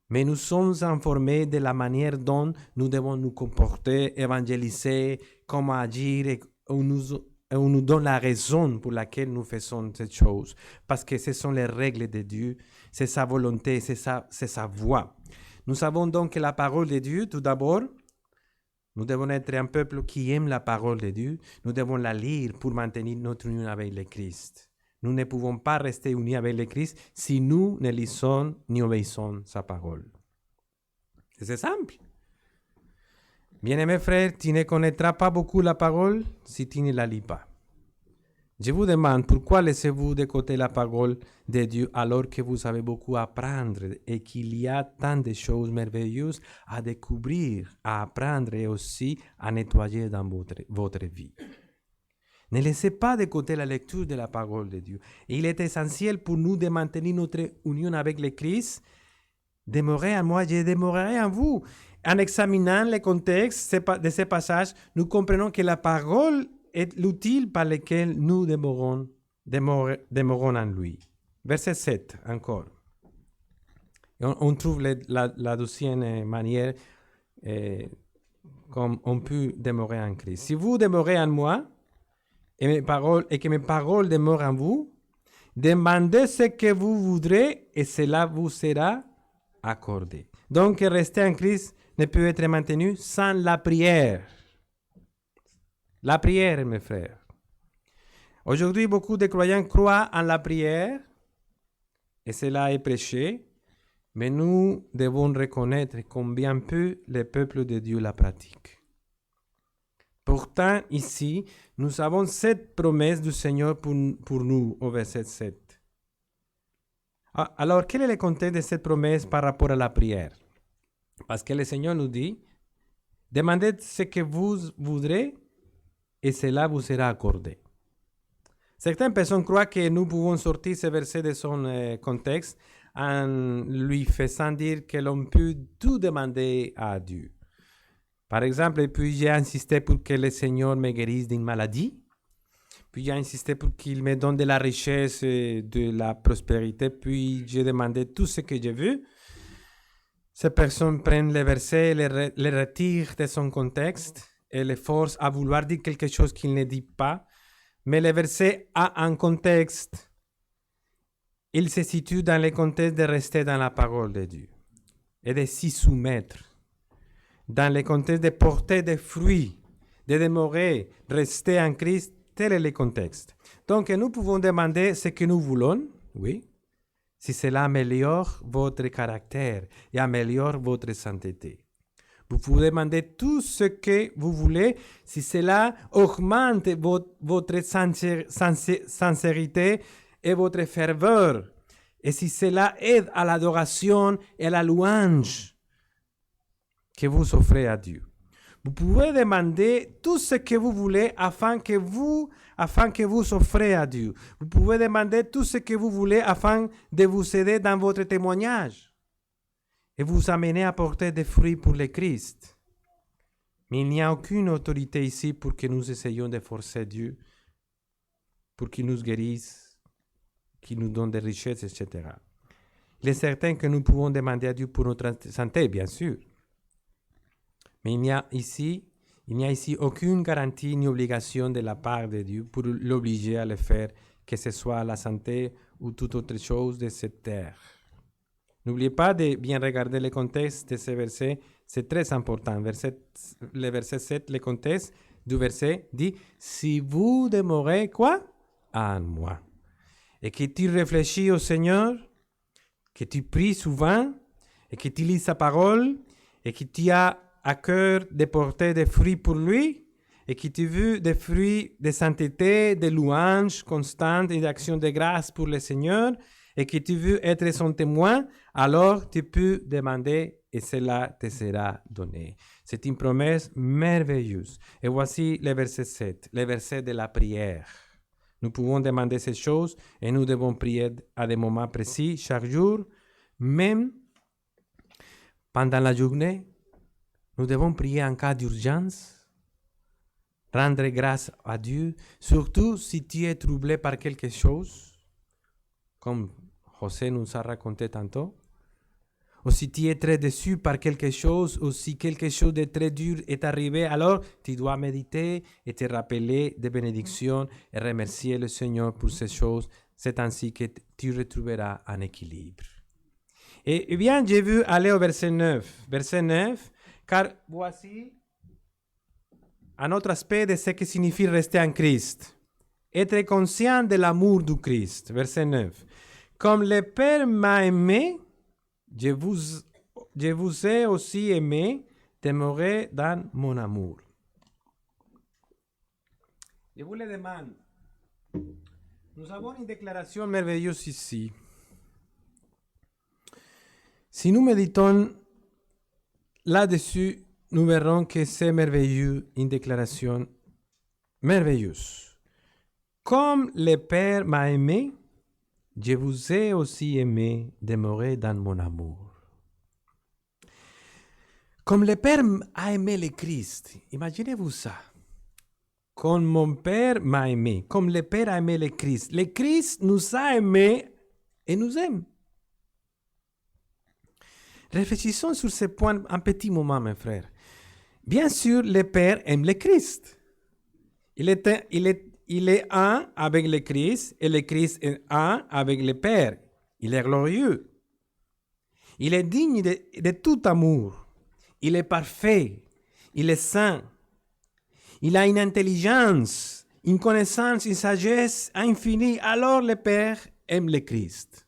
Mais nous sommes informés de la manière dont nous devons nous comporter, évangéliser, comment agir, et on nous donne la raison pour laquelle nous faisons cette chose. Parce que ce sont les règles de Dieu, c'est sa volonté, c'est sa voix. Nous savons donc que la parole de Dieu, tout d'abord, nous devons être un peuple qui aime la parole de Dieu. Nous devons la lire pour maintenir notre union avec le Christ. Nous ne pouvons pas rester unis avec le Christ si nous ne lisons ni obéissons sa parole. C'est simple. Bien-aimé frère, tu ne connaîtras pas beaucoup la parole si tu ne la lis pas. Je vous demande pourquoi laissez-vous de côté la parole de Dieu alors que vous avez beaucoup à apprendre et qu'il y a tant de choses merveilleuses à découvrir, à apprendre et aussi à nettoyer dans votre vie. Ne laissez pas de côté la lecture de la parole de Dieu. Il est essentiel pour nous de maintenir notre union avec le Christ. Demeurez en moi, je demeurerai en vous. En examinant le contexte de ces passages, nous comprenons que la parole est l'outil par lequel nous demeurons en lui. Verset 7, encore. On trouve la deuxième manière comme on peut demeurer en Christ. Si vous demeurez en moi et que mes paroles demeurent en vous, demandez ce que vous voudrez et cela vous sera accordé. Donc, rester en Christ ne peut être maintenu sans la prière. La prière, mes frères. Aujourd'hui, beaucoup de croyants croient en la prière et cela est prêché, mais nous devons reconnaître combien peu le peuple de Dieu la pratique. Pourtant, ici, nous avons cette promesse du Seigneur pour nous au verset 7. Alors, quel est le contexte de cette promesse par rapport à la prière? Parce que le Seigneur nous dit, demandez ce que vous voudrez et cela vous sera accordé. Certaines personnes croient que nous pouvons sortir ce verset de son contexte en lui faisant dire que l'on peut tout demander à Dieu. Par exemple, puis j'ai insisté pour que le Seigneur me guérisse d'une maladie. Puis j'ai insisté pour qu'il me donne de la richesse et de la prospérité. Puis j'ai demandé tout ce que j'ai vu. Ces personnes prennent le verset, les retirent de son contexte et les forcent à vouloir dire quelque chose qu'il ne dit pas. Mais le verset a un contexte. Il se situe dans le contexte de rester dans la parole de Dieu et de s'y soumettre. Dans le contexte de porter des fruits, de demeurer, rester en Christ, tel est le contexte. Donc, nous pouvons demander ce que nous voulons, oui, si cela améliore votre caractère et améliore votre sainteté. Vous pouvez demander tout ce que vous voulez si cela augmente votre sincérité et votre ferveur. Et si cela aide à l'adoration et à la louange que vous offrez à Dieu. Vous pouvez demander tout ce que vous voulez afin que vous offrez à Dieu. Vous pouvez demander tout ce que vous voulez afin de vous aider dans votre témoignage et vous amener à porter des fruits pour le Christ. Mais il n'y a aucune autorité ici pour que nous essayions de forcer Dieu, pour qu'il nous guérisse, qu'il nous donne des richesses, etc. Il est certain que nous pouvons demander à Dieu pour notre santé, bien sûr. Mais il n'y a ici aucune garantie ni obligation de la part de Dieu pour l'obliger à le faire, que ce soit la santé ou toute autre chose de cette terre. N'oubliez pas de bien regarder le contexte de ce verset, c'est très important. Le verset 7, le contexte du verset dit « Si vous demeurez quoi? En moi. » Et que tu réfléchis au Seigneur, que tu pries souvent, et que tu lis sa parole, et que tu as à cœur de porter des fruits pour lui, et que tu veux des fruits de sainteté, de louange constante et d'action de grâce pour le Seigneur, et que tu veux être son témoin, alors tu peux demander et cela te sera donné. C'est une promesse merveilleuse. Et voici le verset 7, le verset de la prière. Nous pouvons demander ces choses et nous devons prier à des moments précis chaque jour, même pendant la journée. Nous devons prier en cas d'urgence, rendre grâce à Dieu, surtout si tu es troublé par quelque chose, comme José nous a raconté tantôt, ou si tu es très déçu par quelque chose, ou si quelque chose de très dur est arrivé, alors tu dois méditer et te rappeler des bénédictions et remercier le Seigneur pour ces choses. C'est ainsi que tu retrouveras un équilibre. Et bien, j'ai vu aller au verset 9. Verset 9, car voici un autre aspect de ce que signifie rester en Christ. Être conscient de l'amour du Christ. Verset 9. Comme le Père m'a aimé, je vous ai aussi aimé, demeurez dans mon amour. Je vous le demande. Nous avons une déclaration merveilleuse ici. Si nous méditons là-dessus, nous verrons que c'est merveilleux, une déclaration merveilleuse. Comme le Père m'a aimé, je vous ai aussi aimé, demeurez dans mon amour. Comme le Père a aimé le Christ, imaginez-vous ça. Comme mon Père m'a aimé, comme le Père a aimé le Christ nous a aimés et nous aime. Réfléchissons sur ce point un petit moment, mes frères. Bien sûr, le Père aime le Christ. Il est un avec le Christ et le Christ est un avec le Père. Il est glorieux. Il est digne de tout amour. Il est parfait. Il est saint. Il a une intelligence, une connaissance, une sagesse infinie. Alors le Père aime le Christ.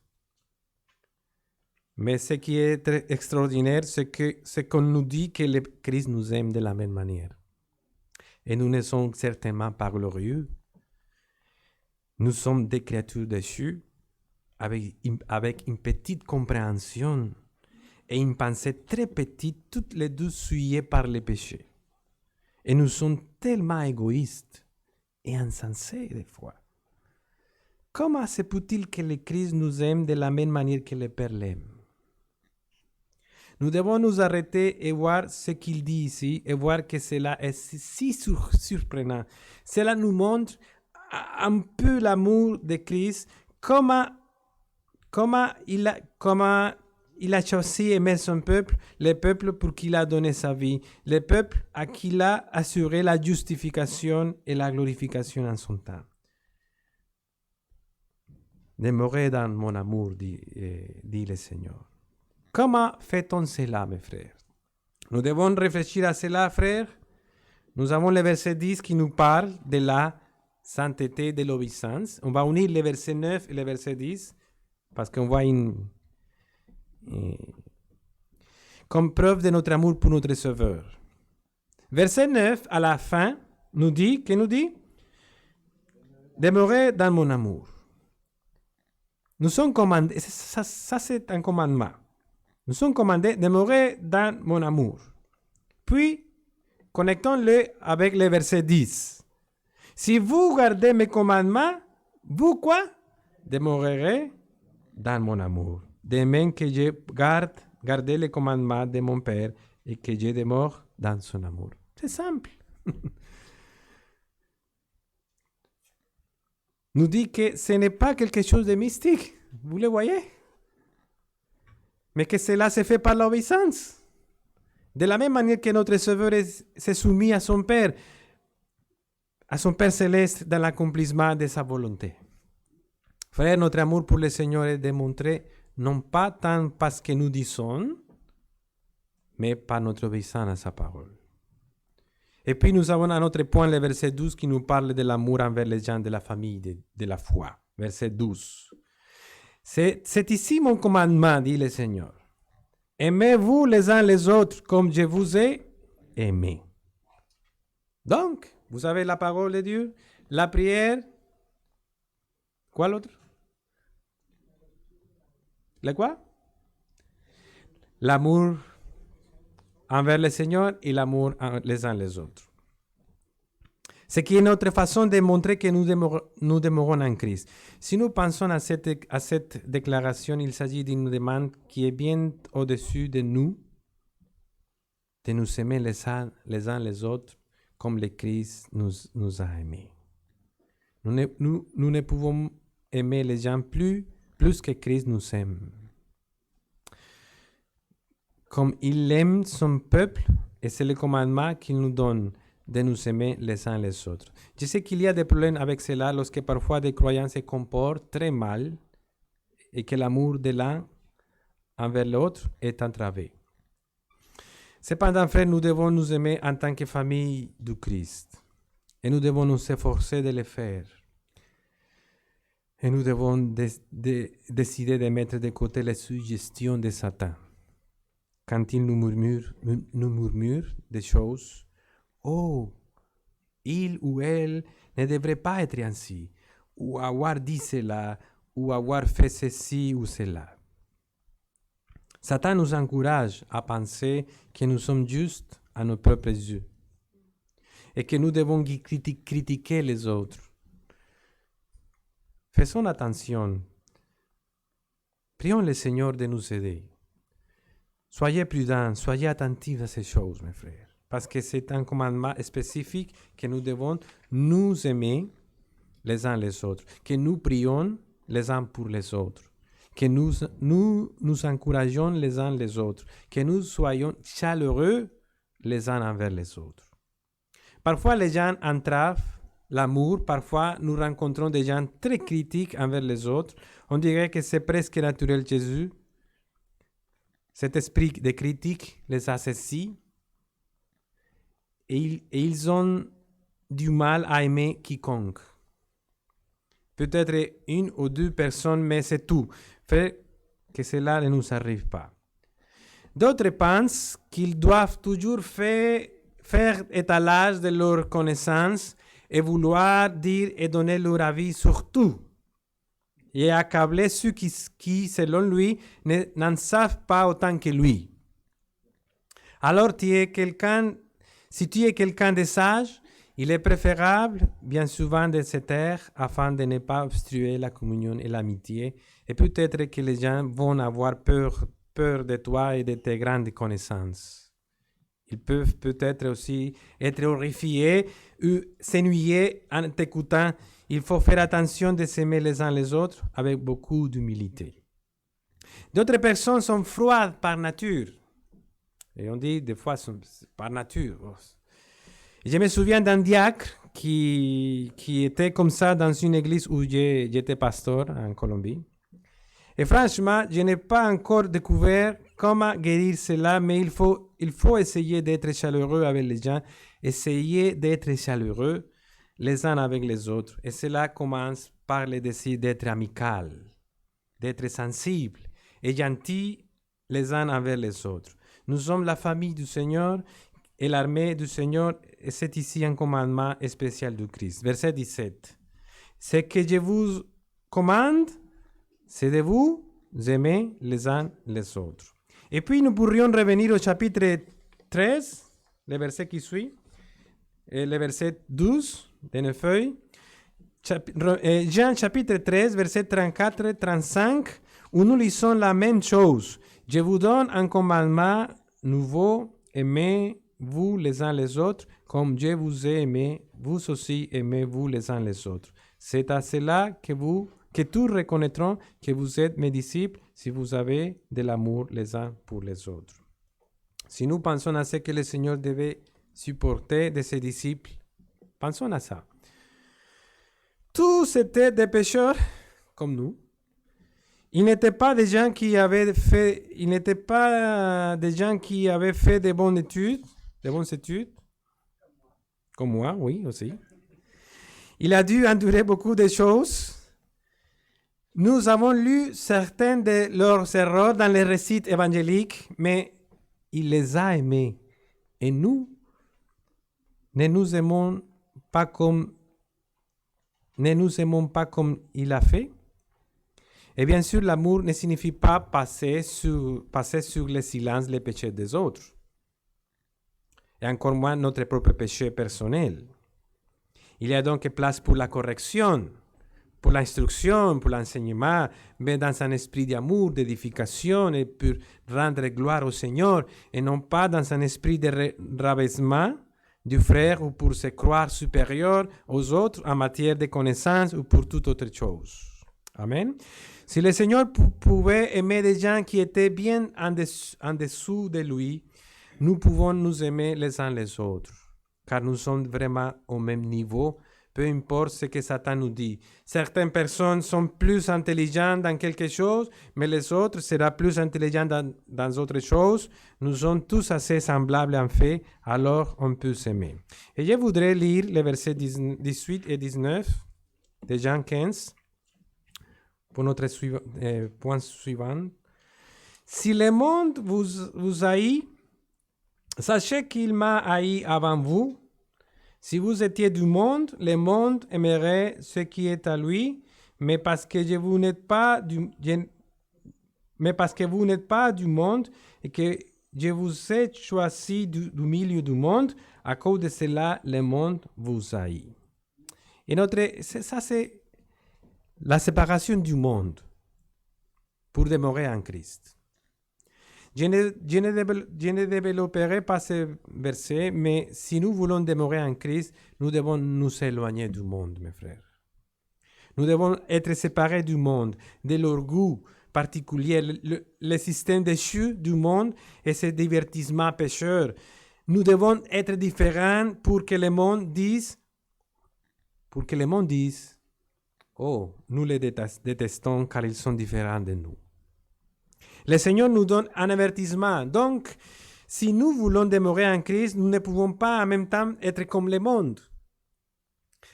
Mais ce qui est très extraordinaire, c'est qu'on nous dit que le Christ nous aime de la même manière. Et nous ne sommes certainement pas glorieux. Nous sommes des créatures déchues avec une petite compréhension et une pensée très petite, toutes les deux souillées par les péchés. Et nous sommes tellement égoïstes et insensés des fois. comment se peut-il que le Christ nous aime de la même manière que le Père l'aime? Nous devons nous arrêter et voir ce qu'il dit ici et voir que cela est si surprenant. Cela nous montre un peu l'amour de Christ, comment il a choisi aimer son peuple, le peuple pour qui il a donné sa vie, le peuple à qui il a assuré la justification et la glorification en son temps. Demeurez dans mon amour, dit le Seigneur. Comment fait-on cela, mes frères? Nous devons réfléchir à cela, frères. Nous avons le verset 10 qui nous parle de la sainteté de l'obéissance. On va unir le verset 9 et le verset 10 parce qu'on voit comme preuve de notre amour pour notre Sauveur. Verset 9, à la fin, nous dit, que nous dit? Demeurez dans mon amour. Nous sommes commandés, ça c'est un commandement. Nous sommes commandés de demeurer dans mon amour. Puis, connectons-le avec le verset 10. Si vous gardez mes commandements, vous quoi? Demeurerez dans mon amour. De même que je gardé les commandements de mon Père et que je demeure dans son amour. C'est simple. Nous dit que ce n'est pas quelque chose de mystique. Vous le voyez? Mais que cela se fait par l'obéissance. De la même manière que notre Sauveur s'est soumis à son Père céleste dans l'accomplissement de sa volonté. Frère, notre amour pour le Seigneur est démontré non pas tant parce que nous disons, mais par notre obéissance à sa parole. Et puis nous avons un autre point, le verset 12, qui nous parle de l'amour envers les gens de la famille, de la foi. Verset 12. C'est ici mon commandement, dit le Seigneur. Aimez-vous les uns les autres comme je vous ai aimé. Donc, vous avez la parole de Dieu, la prière. Quoi l'autre? Le quoi? L'amour envers le Seigneur et l'amour les uns les autres. Ce qui est notre façon de montrer que nous demeurons en Christ. Si nous pensons à cette déclaration, il s'agit d'une demande qui est bien au-dessus de nous aimer les uns les autres comme le Christ nous a aimés. Nous ne pouvons aimer les gens plus que Christ nous aime. Comme il aime son peuple, et c'est le commandement qu'il nous donne de nous aimer les uns les autres. Je sais qu'il y a des problèmes avec cela lorsque parfois des croyants se comportent très mal et que l'amour de l'un envers l'autre est entravé. Cependant, frères, nous devons nous aimer en tant que famille du Christ et nous devons nous efforcer de le faire. Et nous devons décider de mettre de côté les suggestions de Satan. Quand il nous murmure des choses, oh, il ou elle ne devrait pas être ainsi, ou avoir dit cela, ou avoir fait ceci ou cela. Satan nous encourage à penser que nous sommes justes à nos propres yeux et que nous devons critiquer les autres. Faisons attention. Prions le Seigneur de nous aider. Soyez prudents, soyez attentifs à ces choses, mes frères. Parce que c'est un commandement spécifique que nous devons nous aimer les uns les autres, que nous prions les uns pour les autres, que nous encourageons les uns les autres, que nous soyons chaleureux les uns envers les autres. Parfois, les gens entravent l'amour, parfois nous rencontrons des gens très critiques envers les autres. On dirait que c'est presque naturel Jésus. Cet esprit de critique les assaisine et ils ont du mal à aimer quiconque. Peut-être une ou deux personnes, mais c'est tout. Fait que cela ne nous arrive pas. D'autres pensent qu'ils doivent toujours faire étalage de leur connaissance et vouloir dire et donner leur avis sur tout. Et accabler ceux qui, selon lui, n'en savent pas autant que lui. Alors, si tu es quelqu'un de sage, Il est préférable, bien souvent, de se taire afin de ne pas obstruer la communion et l'amitié. Et peut-être que les gens vont avoir peur de toi et de tes grandes connaissances. Ils peuvent peut-être aussi être horrifiés ou s'ennuyer en t'écoutant. Il faut faire attention de s'aimer les uns les autres avec beaucoup d'humilité. D'autres personnes sont froides par nature. Et on dit des fois par nature. Je me souviens d'un diacre qui était comme ça dans une église où j'étais pasteur en Colombie. Et franchement, je n'ai pas encore découvert comment guérir cela, mais il faut essayer d'être chaleureux avec les gens, essayer d'être chaleureux les uns avec les autres. Et cela commence par le désir d'être amical, d'être sensible et gentil les uns envers les autres. Nous sommes la famille du Seigneur et l'armée du Seigneur, et c'est ici un commandement spécial du Christ. Verset 17. Ce que je vous commande, c'est de vous aimer les uns les autres. Et puis nous pourrions revenir au chapitre 13, le verset qui suit, et le verset 12 de nos feuilles. Jean chapitre 13, verset 34-35, où nous lisons la même chose. Je vous donne un commandement nouveau, aimez-vous les uns les autres, comme je vous ai aimé, vous aussi aimez-vous les uns les autres. C'est à cela que tous reconnaîtront que vous êtes mes disciples si vous avez de l'amour les uns pour les autres. Si nous pensons à ce que le Seigneur devait supporter de ses disciples, pensons à ça. Tous étaient des pécheurs comme nous. Ils n'étaient pas des gens qui avaient fait, de bonnes études, comme moi, oui, aussi. Il a dû endurer beaucoup de choses. Nous avons lu certains de leurs erreurs dans les récits évangéliques, mais il les a aimés. Et nous, ne nous aimons pas comme il a fait. Et bien sûr, l'amour ne signifie pas passer sur le silence les péchés des autres. Et encore moins notre propre péché personnel. Il y a donc place pour la correction, pour l'instruction, pour l'enseignement, mais dans un esprit d'amour, d'édification et pour rendre gloire au Seigneur, et non pas dans un esprit de rabaissement du frère ou pour se croire supérieur aux autres en matière de connaissance ou pour toute autre chose. Amen. Si le Seigneur pouvait aimer des gens qui étaient bien en dessous de lui, nous pouvons nous aimer les uns les autres, car nous sommes vraiment au même niveau, peu importe ce que Satan nous dit. Certaines personnes sont plus intelligentes dans quelque chose, mais les autres seront plus intelligents dans autre chose. Nous sommes tous assez semblables en fait, alors on peut s'aimer. Et je voudrais lire les versets 18 et 19 de Jean 15 pour notre point suivant. Si le monde vous haït, sachez qu'il m'a haï avant vous. Si vous étiez du monde, le monde aimerait ce qui est à lui, mais parce que vous n'êtes pas du monde et que je vous ai choisi du milieu du monde, à cause de cela, le monde vous haït. Et ça c'est la séparation du monde pour demeurer en Christ. Je ne développerai pas ce verset, mais si nous voulons demeurer en Christ, nous devons nous éloigner du monde, mes frères. Nous devons être séparés du monde, de l'orgueil particulier, le système déchu du monde et ses divertissements pécheurs. Nous devons être différents pour que le monde dise, oh, nous les détestons car ils sont différents de nous. Le Seigneur nous donne un avertissement. Donc, si nous voulons demeurer en Christ, nous ne pouvons pas en même temps être comme le monde.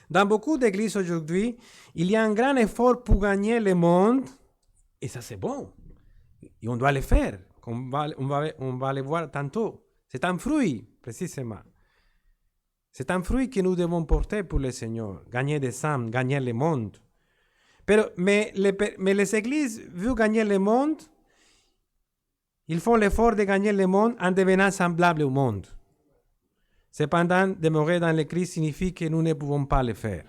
Dans beaucoup d'églises aujourd'hui, il y a un grand effort pour gagner le monde, et ça c'est bon. Et on doit le faire. On va le voir tantôt. C'est un fruit, précisément. C'est un fruit que nous devons porter pour le Seigneur. Gagner des âmes, gagner le monde. Mais les églises veulent gagner le monde. Ils font l'effort de gagner le monde en devenant semblables au monde. Cependant, demeurer dans le Christ signifie que nous ne pouvons pas le faire.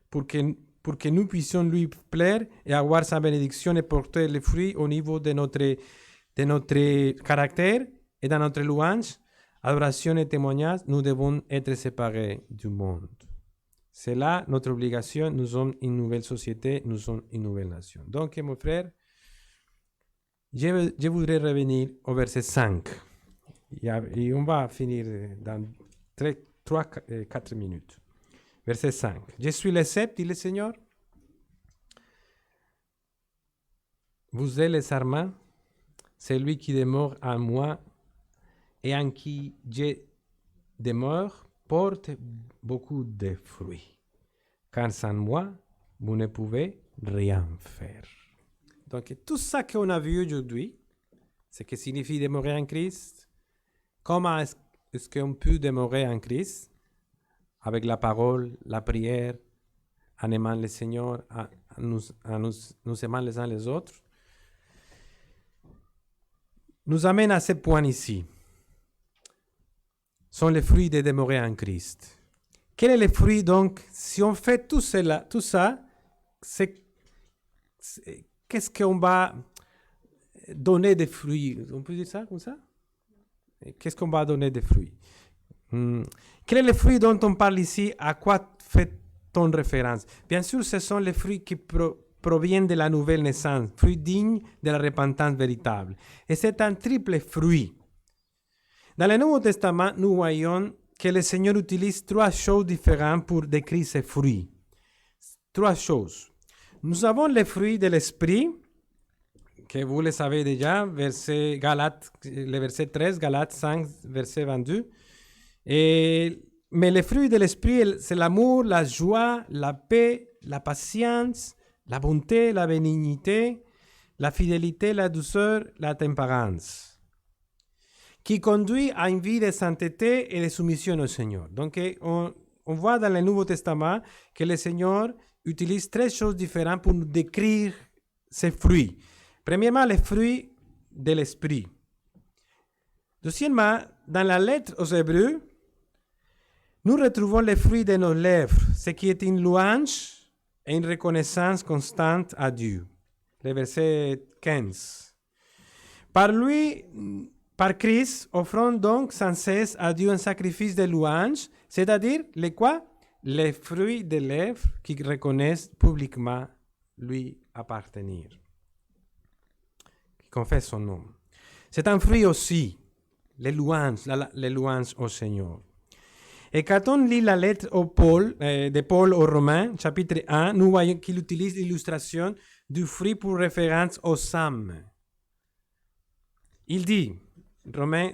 Pour que nous puissions lui plaire et avoir sa bénédiction et porter les fruits au niveau de notre caractère et dans notre louange, adoration et témoignage, nous devons être séparés du monde. C'est là notre obligation. Nous sommes une nouvelle société, nous sommes une nouvelle nation. Donc, mon frère, je voudrais revenir au verset 5. Et on va finir dans 3-4 minutes. Verset 5. Je suis le cep, dit le Seigneur. Vous êtes les sarments, celui qui demeure en moi et en qui je demeure porte beaucoup de fruits. Car sans moi, vous ne pouvez rien faire. Donc, tout ça qu'on a vu aujourd'hui, ce que signifie demeurer en Christ, comment est-ce qu'on peut demeurer en Christ? Avec la parole, la prière, en aimant le Seigneur, en nous aimant les uns les autres, nous amène à ce point ici. Sont les fruits de demeurer en Christ. Quel est le fruit donc? Si on fait tout ça, qu'est-ce qu'on va donner des fruits? On peut dire ça comme ça? Qu'est-ce qu'on va donner des fruits? Quel est le fruit dont on parle ici? À quoi fait-on référence? Bien sûr, ce sont les fruits qui proviennent de la nouvelle naissance, fruits dignes de la repentance véritable. Et c'est un triple fruit. Dans le Nouveau Testament, nous voyons que le Seigneur utilise 3 choses différentes pour décrire ces fruits. 3 choses. Nous avons les fruits de l'esprit, que vous le savez déjà, le verset 13, Galates 5, verset 22. Mais les fruits de l'esprit, c'est l'amour, la joie, la paix, la patience, la bonté, la bénignité, la fidélité, la douceur, la tempérance, qui conduit à une vie de sainteté et de soumission au Seigneur. Donc, on voit dans le Nouveau Testament que le Seigneur utilise 3 choses différentes pour nous décrire ces fruits. Premièrement, les fruits de l'esprit. Deuxièmement, dans la lettre aux Hébreux, nous retrouvons les fruits de nos lèvres, ce qui est une louange et une reconnaissance constante à Dieu. Le verset 15. Par Christ, offrons donc sans cesse à Dieu un sacrifice de louange, c'est-à-dire les quoi? Les fruits des lèvres qui reconnaissent publiquement lui appartenir, qui confessent son nom. C'est un fruit aussi, les louanges au Seigneur. Et quand on lit la lettre de Paul aux Romains, chapitre 1, nous voyons qu'il utilise l'illustration du fruit pour référence aux âmes. Il dit, Romains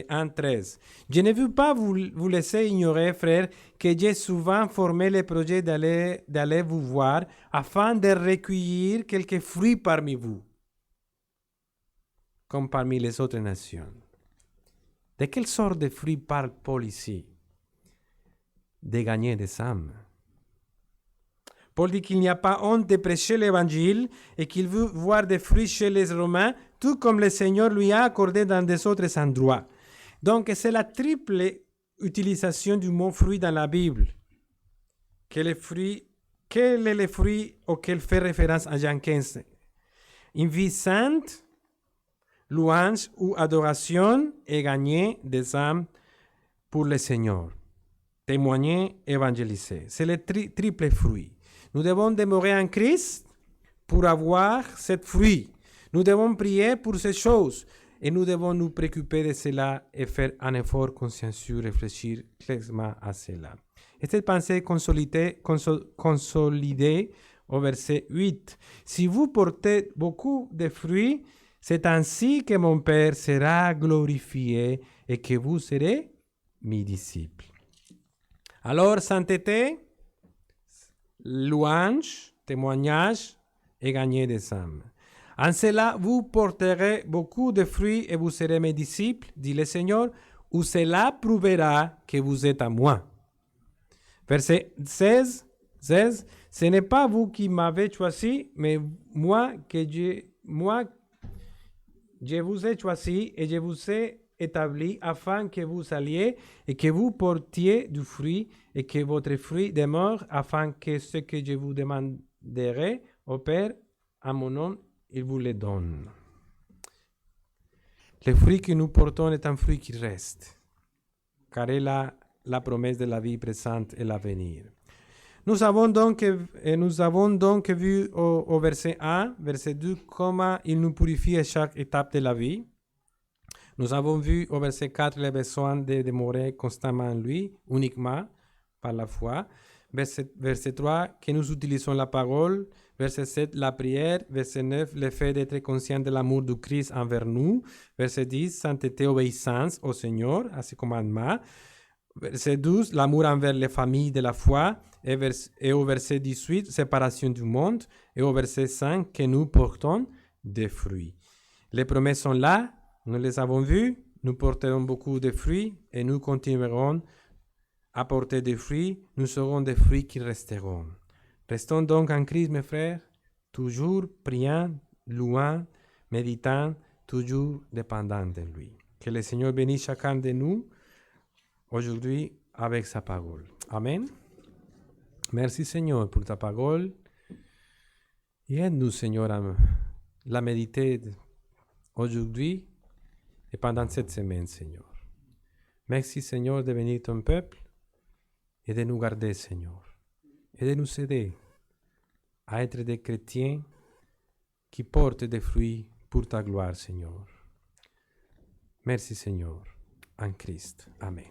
1, 13, « Je ne veux pas vous laisser ignorer, frères, que j'ai souvent formé le projet d'aller vous voir afin de recueillir quelques fruits parmi vous, comme parmi les autres nations. » De quelle sorte de fruits parle Paul ici? De gagner des âmes. Paul dit qu'il n'y a pas honte de prêcher l'évangile et qu'il veut voir des fruits chez les Romains, tout comme le Seigneur lui a accordé dans des autres endroits. Donc, c'est la triple utilisation du mot fruit dans la Bible. Quel est le fruit auquel fait référence à Jean 15? Une vie sainte, louange ou adoration et gagner des âmes pour le Seigneur. Témoigner, évangéliser. C'est le triple fruit. Nous devons demeurer en Christ pour avoir ce fruit. Nous devons prier pour ces choses et nous devons nous préoccuper de cela et faire un effort consciencieux, réfléchir clairement à cela. Et cette pensée consolidée au verset 8. Si vous portez beaucoup de fruits, c'est ainsi que mon Père sera glorifié et que vous serez mes disciples. Alors, sainteté, louange, témoignage et gagner des âmes. En cela, vous porterez beaucoup de fruits et vous serez mes disciples, dit le Seigneur, ou cela prouvera que vous êtes à moi. Verset 16, ce n'est pas vous qui m'avez choisi, mais moi, je vous ai choisi et je vous ai établi afin que vous alliez et que vous portiez du fruit et que votre fruit demeure afin que ce que je vous demanderai au Père à mon nom, il vous le donne. Le fruit que nous portons est un fruit qui reste, car il a la promesse de la vie présente et l'avenir. Nous avons donc vu au verset 1, verset 2, comment il nous purifie à chaque étape de la vie. Nous avons vu au verset 4 le besoin de demeurer constamment en lui, uniquement par la foi. Verset 3, que nous utilisons la parole. Verset 7, la prière. Verset 9, le fait d'être conscient de l'amour du Christ envers nous. Verset 10, sainteté, obéissance au Seigneur, à ses commandements. Verset 12, l'amour envers les familles de la foi. Et au verset 18, séparation du monde. Et au verset 5, que nous portons des fruits. Les promesses sont là, nous les avons vues, nous porterons beaucoup de fruits et nous continuerons à porter des fruits, nous serons des fruits qui resteront. Restons donc en Christ, mes frères, toujours priant, louant, méditant, toujours dépendant de lui. Que le Seigneur bénisse chacun de nous aujourd'hui avec sa parole. Amen. Merci Seigneur pour ta parole. Et aide-nous Seigneur à la méditer aujourd'hui et pendant cette semaine Seigneur. Merci Seigneur de bénir ton peuple et de nous garder Seigneur. Et de nous aider à être des chrétiens qui portent des fruits pour ta gloire Seigneur. Merci Seigneur, en Christ. Amen.